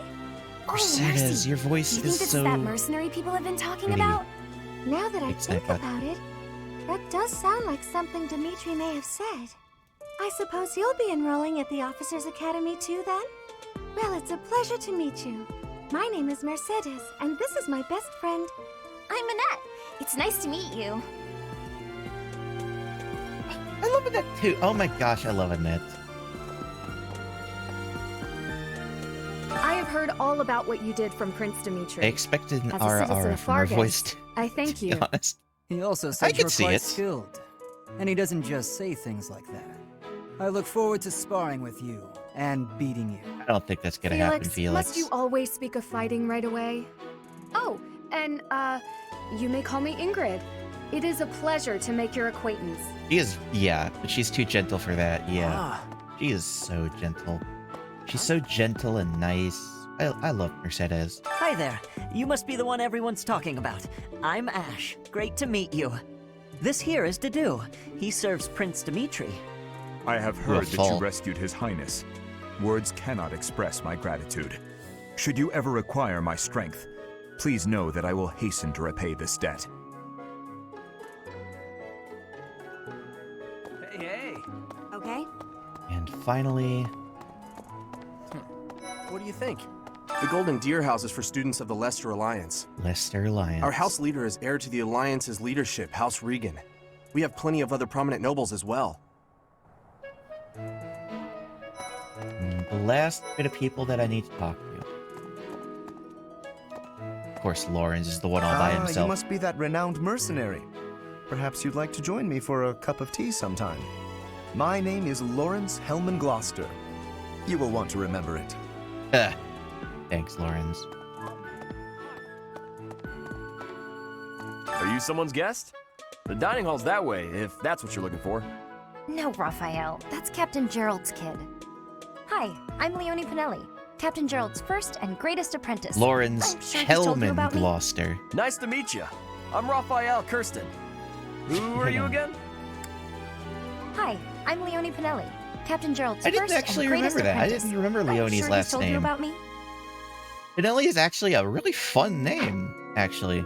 Mercedes, your voice Do you think is this so... is that mercenary people have been talking pretty. about? Now that I It's think not about it, that does sound like something Dimitri may have said. I suppose you'll be enrolling at the Officers' Academy too, then? Well, it's a pleasure to meet you. My name is Mercedes, and this is my best friend. I'm Annette. It's nice to meet you. I love Annette too. Oh my gosh, I love Annette. I have heard all about what you did from Prince Dimitri. I expected an As a citizen RR of from her Fargus, voice, to I thank be you. honest. He also I said could you're see quite it. skilled. And he doesn't just say things like that. I look forward to sparring with you and beating you. I don't think that's gonna happen, Felix. Must you always speak of fighting right away? Oh, and, you may call me Ingrid. It is a pleasure to make your acquaintance. She is, yeah, but she's too gentle for that, yeah. Ah. She is so gentle. She's so gentle and nice. I love Mercedes. Hi there. You must be the one everyone's talking about. I'm Ash. Great to meet you. This here is Dedu. He serves Prince Dimitri. I have heard that you rescued His Highness. Words cannot express my gratitude. Should you ever require my strength, please know that I will hasten to repay this debt. Hey. Okay. And finally... What do you think? The Golden Deer House is for students of the Leicester Alliance. Leicester Alliance. Our house leader is heir to the Alliance's leadership, House Regan. We have plenty of other prominent nobles as well. The last bit of people that I need to talk to. Of course, Lawrence is the one all by You himself. must be that renowned mercenary. Perhaps you'd like to join me for a cup of tea sometime. My name is Lawrence Hellman Gloucester. You will want to remember it. Thanks, Lawrence. Are you someone's guest? The dining hall's that way, if that's what you're looking for. No, Raphael. That's Captain Gerald's kid. Hi, I'm Leonie Pinelli, Captain Gerald's first and greatest apprentice. Lawrence I'm sure he's told you Hellman about me. Gloucester. Nice to meet you. I'm Raphael Kirsten. Who are you again? Hi, I'm Leonie Pinelli, Captain Gerald's I didn't first actually and greatest remember that. I apprentice. didn't remember I'm Leonie's sure last he's told you name. about me. Pinelli is actually a really fun name, actually.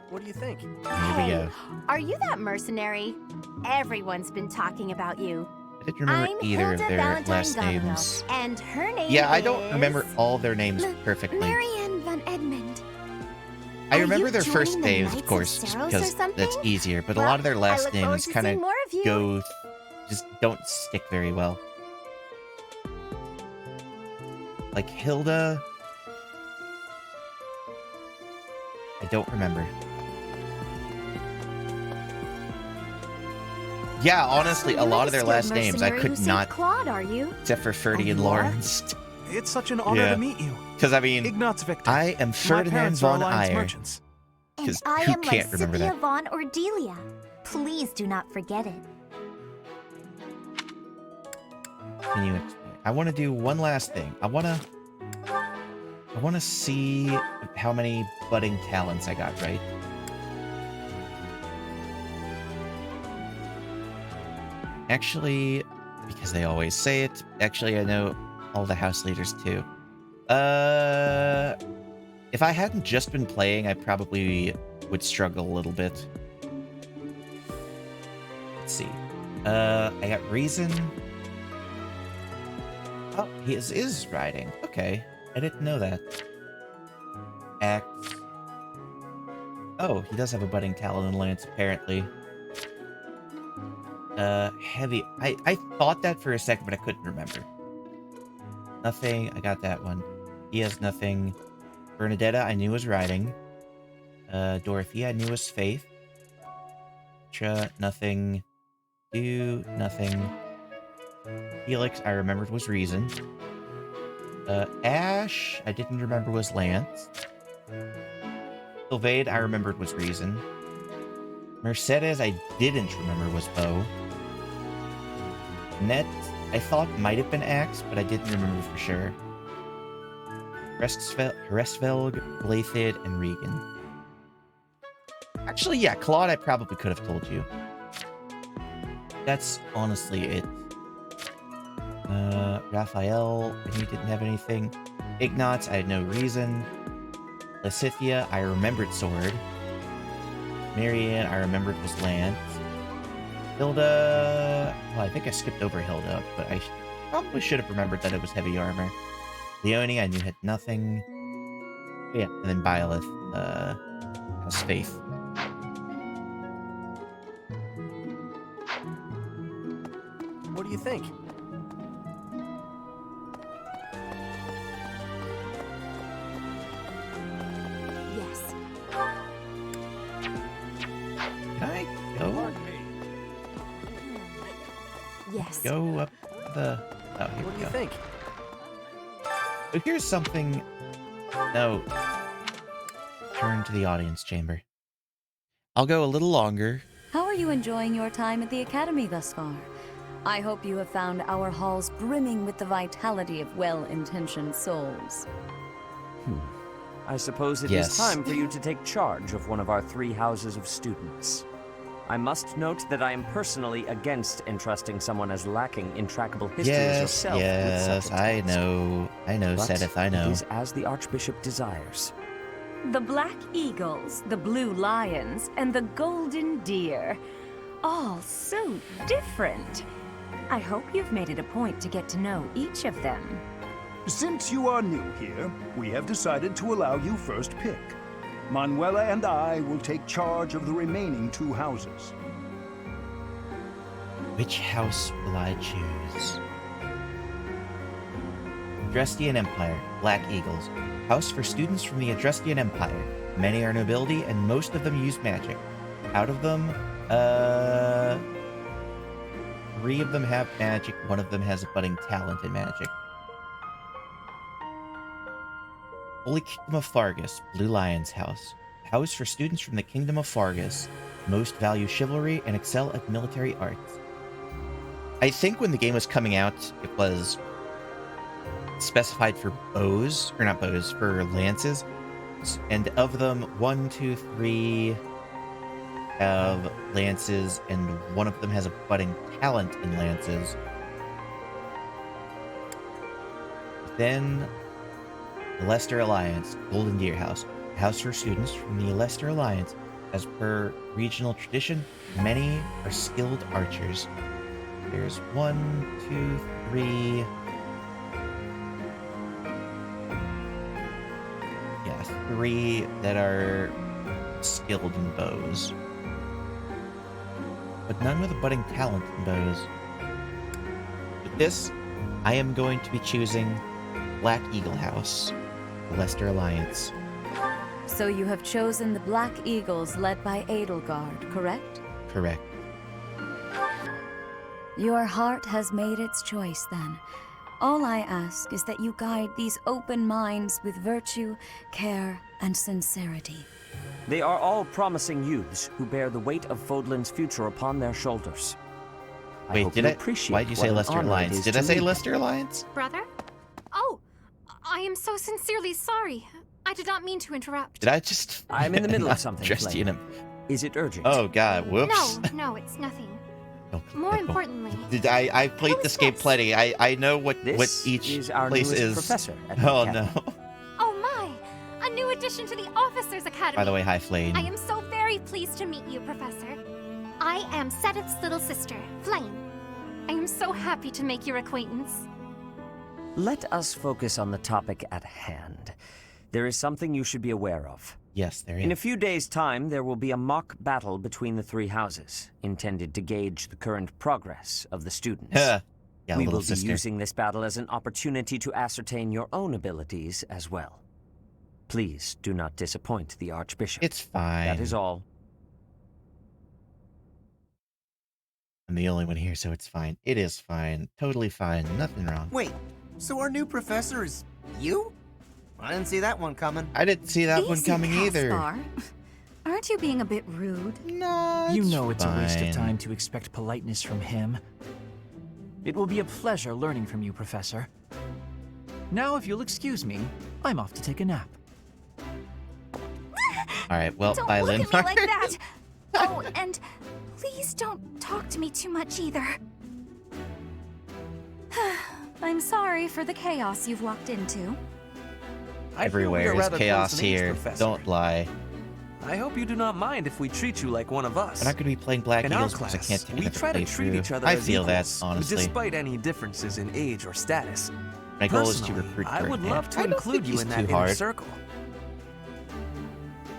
What do you think? Here we go. Are you that mercenary? Everyone's been talking about you. I didn't remember I'm either Hilda of their Valentine last Goneril, names. and her name Yeah, I is... don't remember all their names perfectly. Marianne Van Edmund. I Are remember you their first joining the names, of Knights course, just Saros or because something? that's easier. But a Well, lot of their I last look forward names to kind seeing of more of you. go, just don't stick very well. Like Hilda. I don't remember. Yeah, honestly, a lot of their last names I could not, Claude, are you? except for Ferdy and Lawrence. It's such an honor to meet you. Because I mean, Ignatz Victor. I am My Ferdinand parents are Von Alliance Aeigr. merchants. And Because I who am can't remember Lysithia that? Von Ordelia. Please do not forget it. Can you explain? I want to do one last thing. I want to see how many budding talents I got, right? Actually, because they always say it, actually I know all the house leaders too. If I hadn't just been playing, I probably would struggle a little bit. Let's see. I got reason. Oh, he is riding. Okay. I didn't know that. Axe. Oh, he does have a budding talent in lance, apparently. Heavy. I thought that for a second, but I couldn't remember. Nothing. I got that one. He has nothing. Bernadetta, I knew was riding. Dorothy, I knew was faith. Nothing. Nothing. Felix, I remembered was reason. Ash, I didn't remember was lance. Sylvade, I remembered was reason. Mercedes, I didn't remember was bow. Net, I thought might have been axe, but I didn't remember for sure. Restvelg, Blathid, and Regan. Actually, yeah, Claude, I probably could have told you. That's honestly it. Raphael, he didn't have anything. Ignatz, I had no reason. Lysithia, I remembered sword. Marianne, I remembered was lance. Hilda, well, I think I skipped over Hilda, but I probably should have remembered that it was heavy armor. Leonie, I knew had nothing. Oh, yeah, and then Byleth, has faith. What do you think? Yes. Can I go? Yes. Go up the... Oh, here What we do you go. think? So here's something... No. Turn to the audience chamber. I'll go a little longer. How are you enjoying your time at the Academy thus far? I hope you have found our halls brimming with the vitality of well-intentioned souls. I suppose it is time for you to take charge of one of our 3 houses of students. I must note that I am personally against entrusting someone as lacking in trackable history as yourself with such a I task. know, But Sedith, I know. it is as the Archbishop desires. The Black Eagles, the Blue Lions, and the Golden Deer. All so different. I hope you've made it a point to get to know each of them. Since you are new here, we have decided to allow you first pick. Manuela and I will take charge of the remaining 2 houses. Which house will I choose? Adrestian Empire, Black Eagles. House for students from the Adrestian Empire. Many are nobility, and most of them use magic. Out of them, 3 of them have magic, 1 of them has a budding talent in magic. Holy Kingdom of Fargus, Blue Lion's House. House for students from the Kingdom of Fargus. Most value chivalry and excel at military arts. I think when the game was coming out, it was specified for bows, or not bows, for lances. And of them, 1, 2, 3 have lances, and 1 of them has a budding talent in lances. Then the Leicester Alliance, Golden Deer House. House for students from the Leicester Alliance. As per regional tradition, many are skilled archers. There's 1, 2, 3. Yeah, 3 that are skilled in bows. But none with a budding talent in bows. With this, I am going to be choosing Black Eagle House, the Leicester Alliance. So you have chosen the Black Eagles led by Edelgard, correct? Correct. Your heart has made its choice, then. All I ask is that you guide these open minds with virtue, care, and sincerity. They are all promising youths who bear the weight of Fodlan's future upon their shoulders. Wait, did I? Why'd you say Leicester Alliance? Did I say Leicester Alliance? Brother? Oh, I am so sincerely sorry. I did not mean to interrupt. Did I just? I'm in the middle of something, Just Flame. in Is it urgent? Oh God! Whoops. No, it's nothing. Oh, More importantly, Did I played this game plenty. I know what This each is our place newest is. professor at the Oh academy. no. oh my, a new addition to the Officers Academy. By the way, hi, Flame. I am so very pleased to meet you, Professor. I am Seth's little sister, Flame. I am so happy to make your acquaintance. Let us focus on the topic at hand. There is something you should be aware of. Yes, there is. In a few days' time, there will be a mock battle between the three houses, intended to gauge the current progress of the students. Yeah, we little will sister. be using this battle as an opportunity to ascertain your own abilities as well. Please do not disappoint the Archbishop. It's fine. That is all. I'm the only one here, so it's fine. It is fine. Totally fine. Nothing wrong. Wait, so our new professor is you? I didn't see that one coming. I didn't see that one coming either. Caspar. Aren't you being a bit rude? No, You know it's a waste of fine. time to expect politeness from him. It will be a pleasure learning from you, Professor. Now, if you'll excuse me, I'm off to take a nap. All right, well, Don't bye, look Lynn. at me like that. Oh, and please don't talk to me too much either. I'm sorry for the chaos you've walked into. Everywhere is chaos here. Don't lie. I hope you do not mind if we treat you like one of us. I'm not going to be playing Black In Eagles our because I class, can't take we another try to treat playthrough. each other I as feel equals, that, honestly. despite any differences in age or status. My goal is to Personally, recruit I would Ferdinand. love to I don't include think you he's in that too inner hard. circle.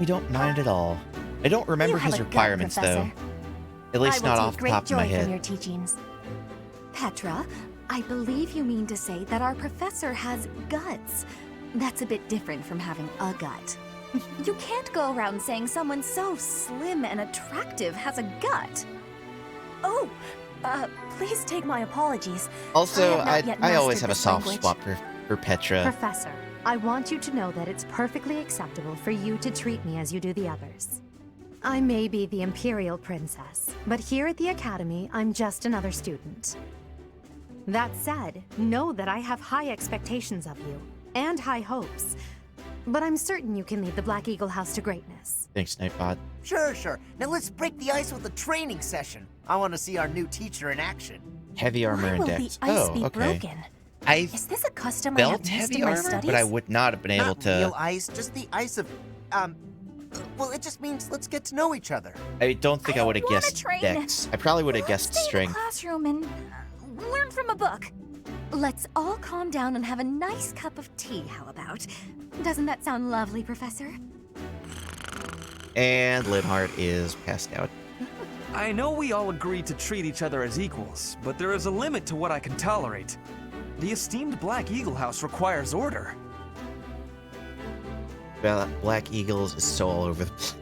We don't mind at all. I don't remember You have his a gut, requirements, though. Professor. At least I will not take off the great top of my joy from head. your teachings. Petra, I believe you mean to say that our professor has guts. That's a bit different from having a gut. You can't go around saying someone so slim and attractive has a gut. Oh, please take my apologies. Also, I have not yet I always mastered have a this soft language. spot for Petra. Professor, I want you to know that it's perfectly acceptable for you to treat me as you do the others. I may be the Imperial Princess, but here at the Academy, I'm just another student. That said, know that I have high expectations of you, and high hopes. But I'm certain you can lead the Black Eagle House to greatness. Thanks, Nightbot. Sure. Now let's break the ice with a training session. I want to see our new teacher in action. Heavy armor Why and will the dex. ice Oh, be okay. broken? I Is this a custom I have felt missed heavy in my armor, studies? but I would not have been able Not to. real ice, just the ice of, well, it just means let's get to know each other. I don't think I would have wanna guessed train. dex. I probably would have Let's guessed stay in strength. the classroom and learn from a book. Let's all calm down and have a nice cup of tea, how about? Doesn't that sound lovely, Professor? And Linhart is passed out. I know we all agreed to treat each other as equals, but there is a limit to what I can tolerate. The esteemed Black Eagle House requires order. Well, Black Eagles is so all over the place.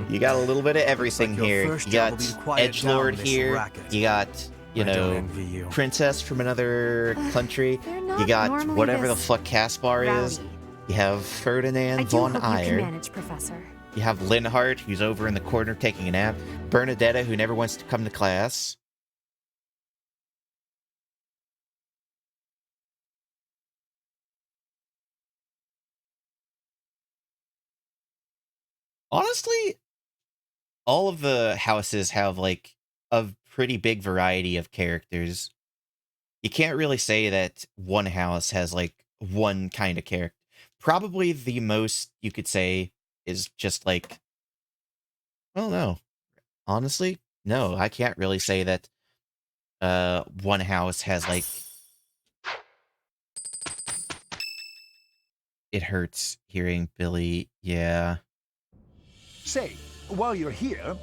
You got a little bit of everything your here. first You job got will be to quiet edgelord down this here. racket. You got, you I don't know, envy you. princess from another country. they're not You got normally whatever the this fuck Caspar is. rowdy. You have I Ferdinand do Von hope you can Aeigr. manage, Professor. You have Linhart, who's over in the corner taking a nap. Bernadetta, who never wants to come to class. Honestly, all of the houses have like a pretty big variety of characters. You can't really say that one house has like one kind of character. Probably the most you could say is just like, well, no. Honestly, no, I can't really say that one house has like, it hurts hearing Billy. Yeah. Say, while you're here,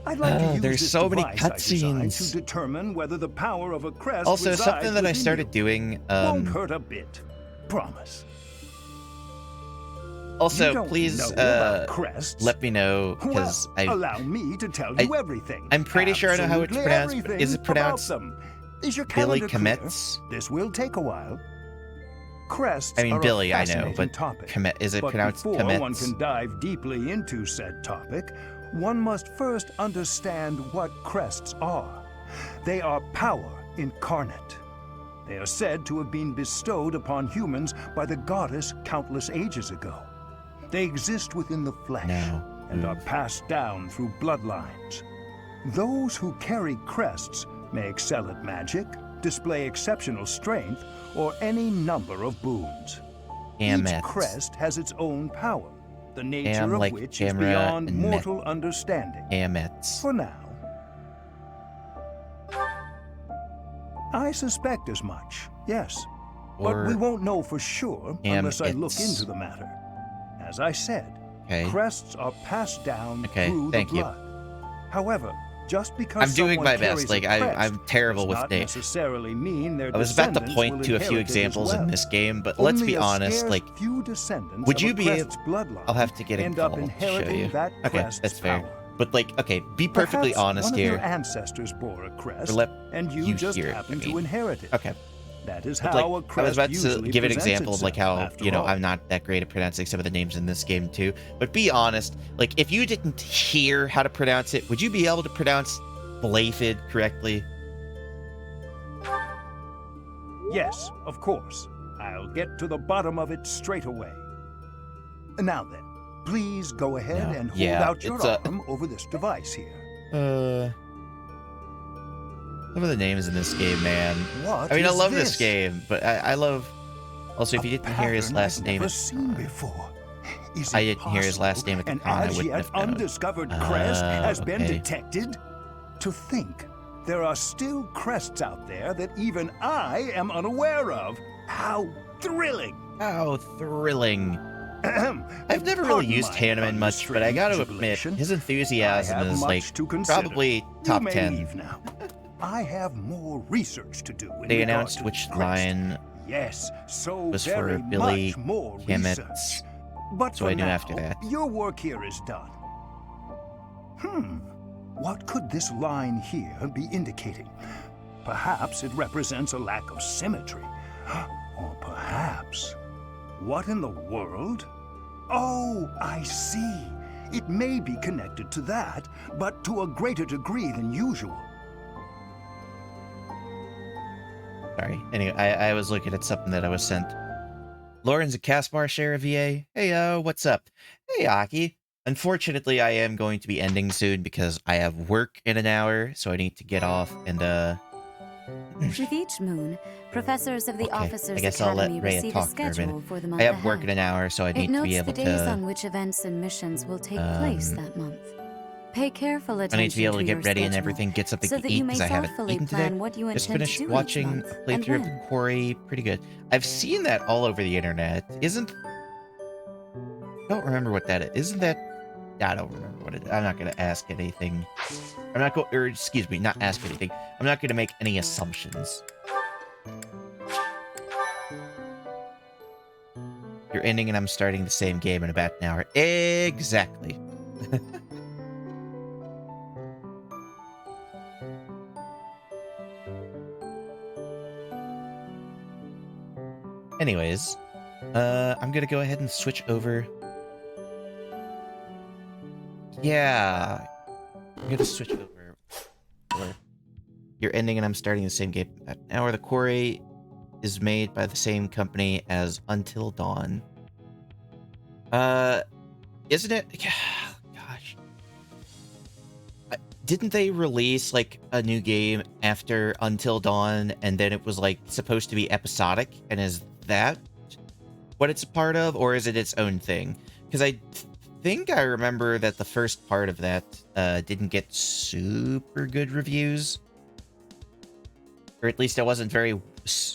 I'd like to use there's this so many device I designed cutscenes. to determine whether the power of a crest Also, resides something that I within started you. doing. Won't hurt a bit. Promise. You Also, don't please know about crests? let me know because Well, allow me to tell you everything. I'm pretty sure I know how it's Absolutely pronounced. But everything is it pronounced about them. Is your Billy calendar clear? Kametz? This will take a while. Crests I mean, are a Billy, I know, fascinating but topic. Is it But pronounced before one Kametz? can dive deeply into said topic, one must first understand what crests are. They are power incarnate. They are said to have been bestowed upon humans by the goddess countless ages ago. They exist within the flesh and are passed down through bloodlines. Those who carry crests may excel at magic, display exceptional strength, or any number of boons. Each crest has its own power, the nature of which is beyond mortal understanding. Kametz. For now. I suspect as much, yes. But we won't know for sure unless I look into the matter. As I said, crests are passed down through the blood. However, just because I'm doing my best. Like crest I'm terrible with names. Necessarily mean their I was about to point will to a few inherit it as examples well. in this game, but let's be honest. Like, few descendants would of you a be able? crest's bloodline I'll have to get end up involved to show inheriting you. that Okay, crest's that's fair. power. But like, okay, be perfectly Perhaps honest one here. of your ancestors bore a crest, Let and you just happen to inherit it. Okay. That is But, how like, a crest I was about to usually give an presents example of like itself, how, after you know, all. I'm not that great at pronouncing some of the names in this game too. But be honest, like if you didn't hear how to pronounce it, would you be able to pronounce Blafid correctly? Yes, of course. I'll get to the bottom of it straight away. Now then, please go ahead and hold out your arm over this device here. Some of the names in this game, man. What I mean, I is love this this? game, but I love. Also, if you didn't hear his last name, seen before. Is I it didn't hear his last name at the an con, I as wouldn't yet have known. undiscovered crest has been okay. detected? To think there are still crests out there that even I am unaware of. How thrilling! How thrilling! I've never really used Hanneman much, but I gotta admit, his enthusiasm is like probably top 10. Now. I have more research to do. They announced which line was for Billy Kametz, but so I knew after now, that. Your work here is done. What could this line here be indicating? Perhaps it represents a lack of symmetry. Or perhaps... What in the world? Oh, I see. It may be connected to that, but to a greater degree than usual. Sorry. Anyway, I was looking at something that I was sent. Lauren's a Caspar share of VA. Hey, what's up? Hey, Aki. Unfortunately, I am going to be ending soon because I have work in an hour, so I need to get off and, With each moon, professors of the Officers I guess I'll let Academy Rhea receive a talk for a schedule minute. for the month I have ahead. work in an hour, so I need to be able It notes the days to... on which events and missions will take place that month. Pay careful attention I need to be able to your get ready and schedule, everything, get something so to that eat you may because I haven't thoughtfully eaten today. plan what you Just intend finished to do each watching month a and playthrough of when. the Quarry. Pretty good. I've seen that all over the internet. I don't remember what that is. Isn't that... I don't remember what it is. I'm not going to ask anything. I'm not going... Or, excuse me, not ask anything. I'm not going to make any assumptions. You're ending and I'm starting the same game in about an hour. Exactly. Anyways, I'm gonna go ahead and switch over. Yeah, I'm gonna switch over. You're ending and I'm starting the same game. Now, the Quarry is made by the same company as Until Dawn. Isn't it? Gosh. Didn't they release, like, a new game after Until Dawn, and then it was, like, supposed to be episodic? And is that what it's a part of, or is it its own thing? Because I think I remember that the first part of that didn't get super good reviews. Or at least it wasn't very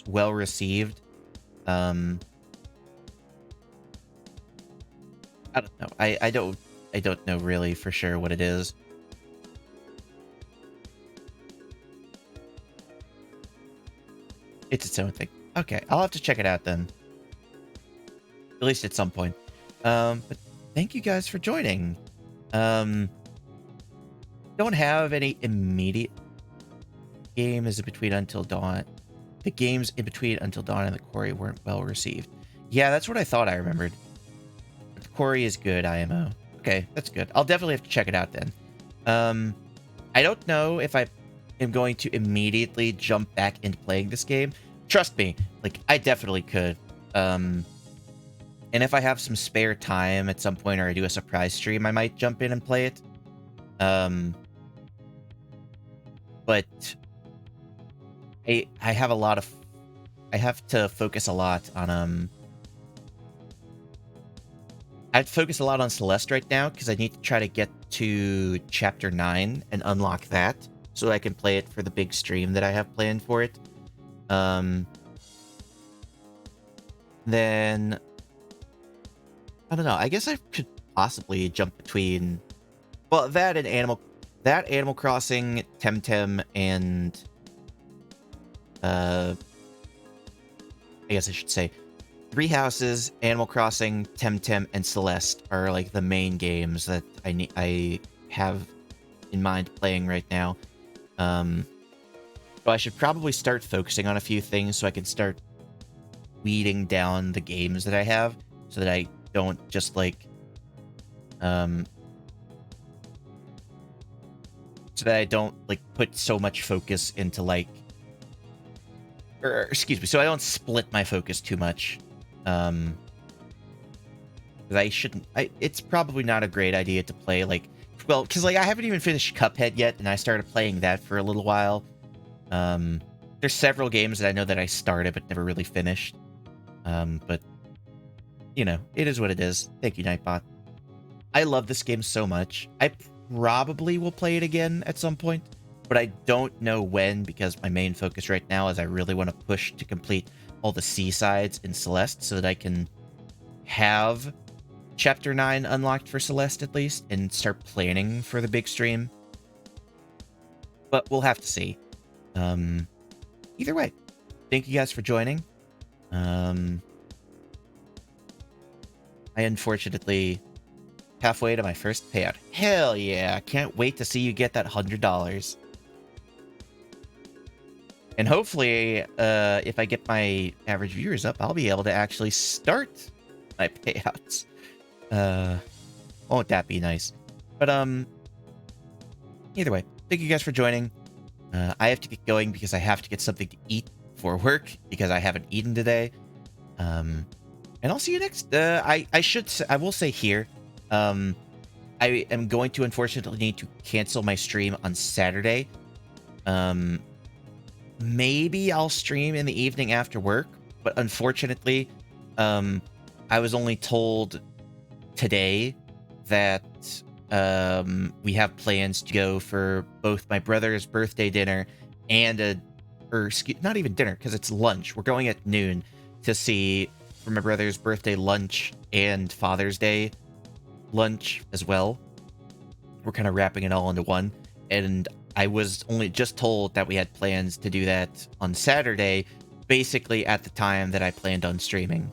well received. I don't know. I don't know really for sure what it is. It's its own thing. Okay, I'll have to check it out then. At least at some point. But thank you guys for joining. Don't have any immediate games in between Until Dawn. The games in between Until Dawn and the Quarry weren't well received. Yeah, that's what I thought I remembered. But the Quarry is good, IMO. Okay, that's good. I'll definitely have to check it out then. I don't know if I am going to immediately jump back into playing this game. Trust me, like, I definitely could. And if I have some spare time at some point or I do a surprise stream, I might jump in and play it. But I have a lot of... I have to focus a lot on I'd focus a lot on Celeste right now because I need to try to get to Chapter 9 and unlock that so I can play it for the big stream that I have planned for it. Then... I don't know. I guess I could possibly jump between... Well, that and Animal Crossing, Temtem, and... I guess I should say... Three Houses, Animal Crossing, Temtem, and Celeste are like the main games that I have in mind playing right now. So I should probably start focusing on a few things so I can start weeding down the games that I have so that I don't just like so that I don't like put so much focus into like excuse me, so I don't split my focus too much. Because I shouldn't. It's probably not a great idea to play like, well, because like I haven't even finished Cuphead yet, and I started playing that for a little while. There's several games that I know that I started but never really finished. But you know, it is what it is. Thank you, Nightbot. I love this game so much. I probably will play it again at some point, but I don't know when because my main focus right now is I really want to push to complete all the Seasides in Celeste so that I can have Chapter 9 unlocked for Celeste at least and start planning for the big stream. But we'll have to see. Either way, thank you guys for joining. I unfortunately halfway to my first payout. Hell yeah, can't wait to see you get that $100. And hopefully, if I get my average viewers up, I'll be able to actually start my payouts. Won't that be nice? But, either way, thank you guys for joining. I have to get going because I have to get something to eat for work because I haven't eaten today. And I'll see you next. I will say here, I am going to unfortunately need to cancel my stream on Saturday. Maybe I'll stream in the evening after work, but unfortunately, I was only told today that we have plans to go for both my brother's birthday dinner and not even dinner because it's lunch. We're going at noon to see for my brother's birthday lunch and Father's Day lunch as well. We're kind of wrapping it all into one, and I was only just told that we had plans to do that on Saturday, basically at the time that I planned on streaming.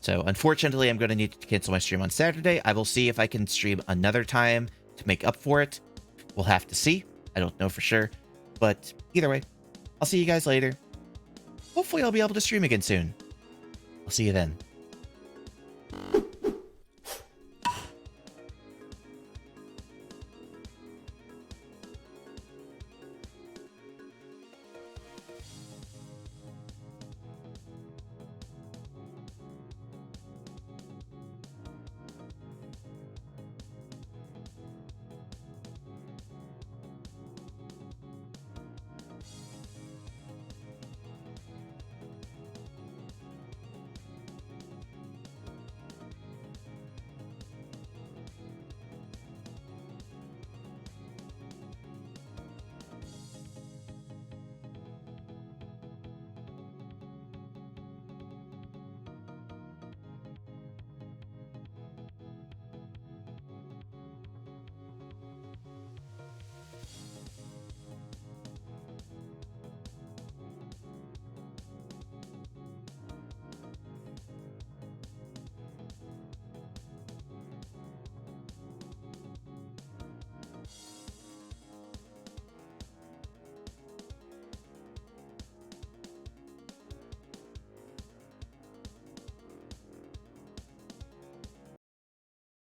So unfortunately, I'm going to need to cancel my stream on Saturday. I will see if I can stream another time to make up for it. We'll have to see. I don't know for sure. But either way, I'll see you guys later. Hopefully I'll be able to stream again soon. I'll see you then.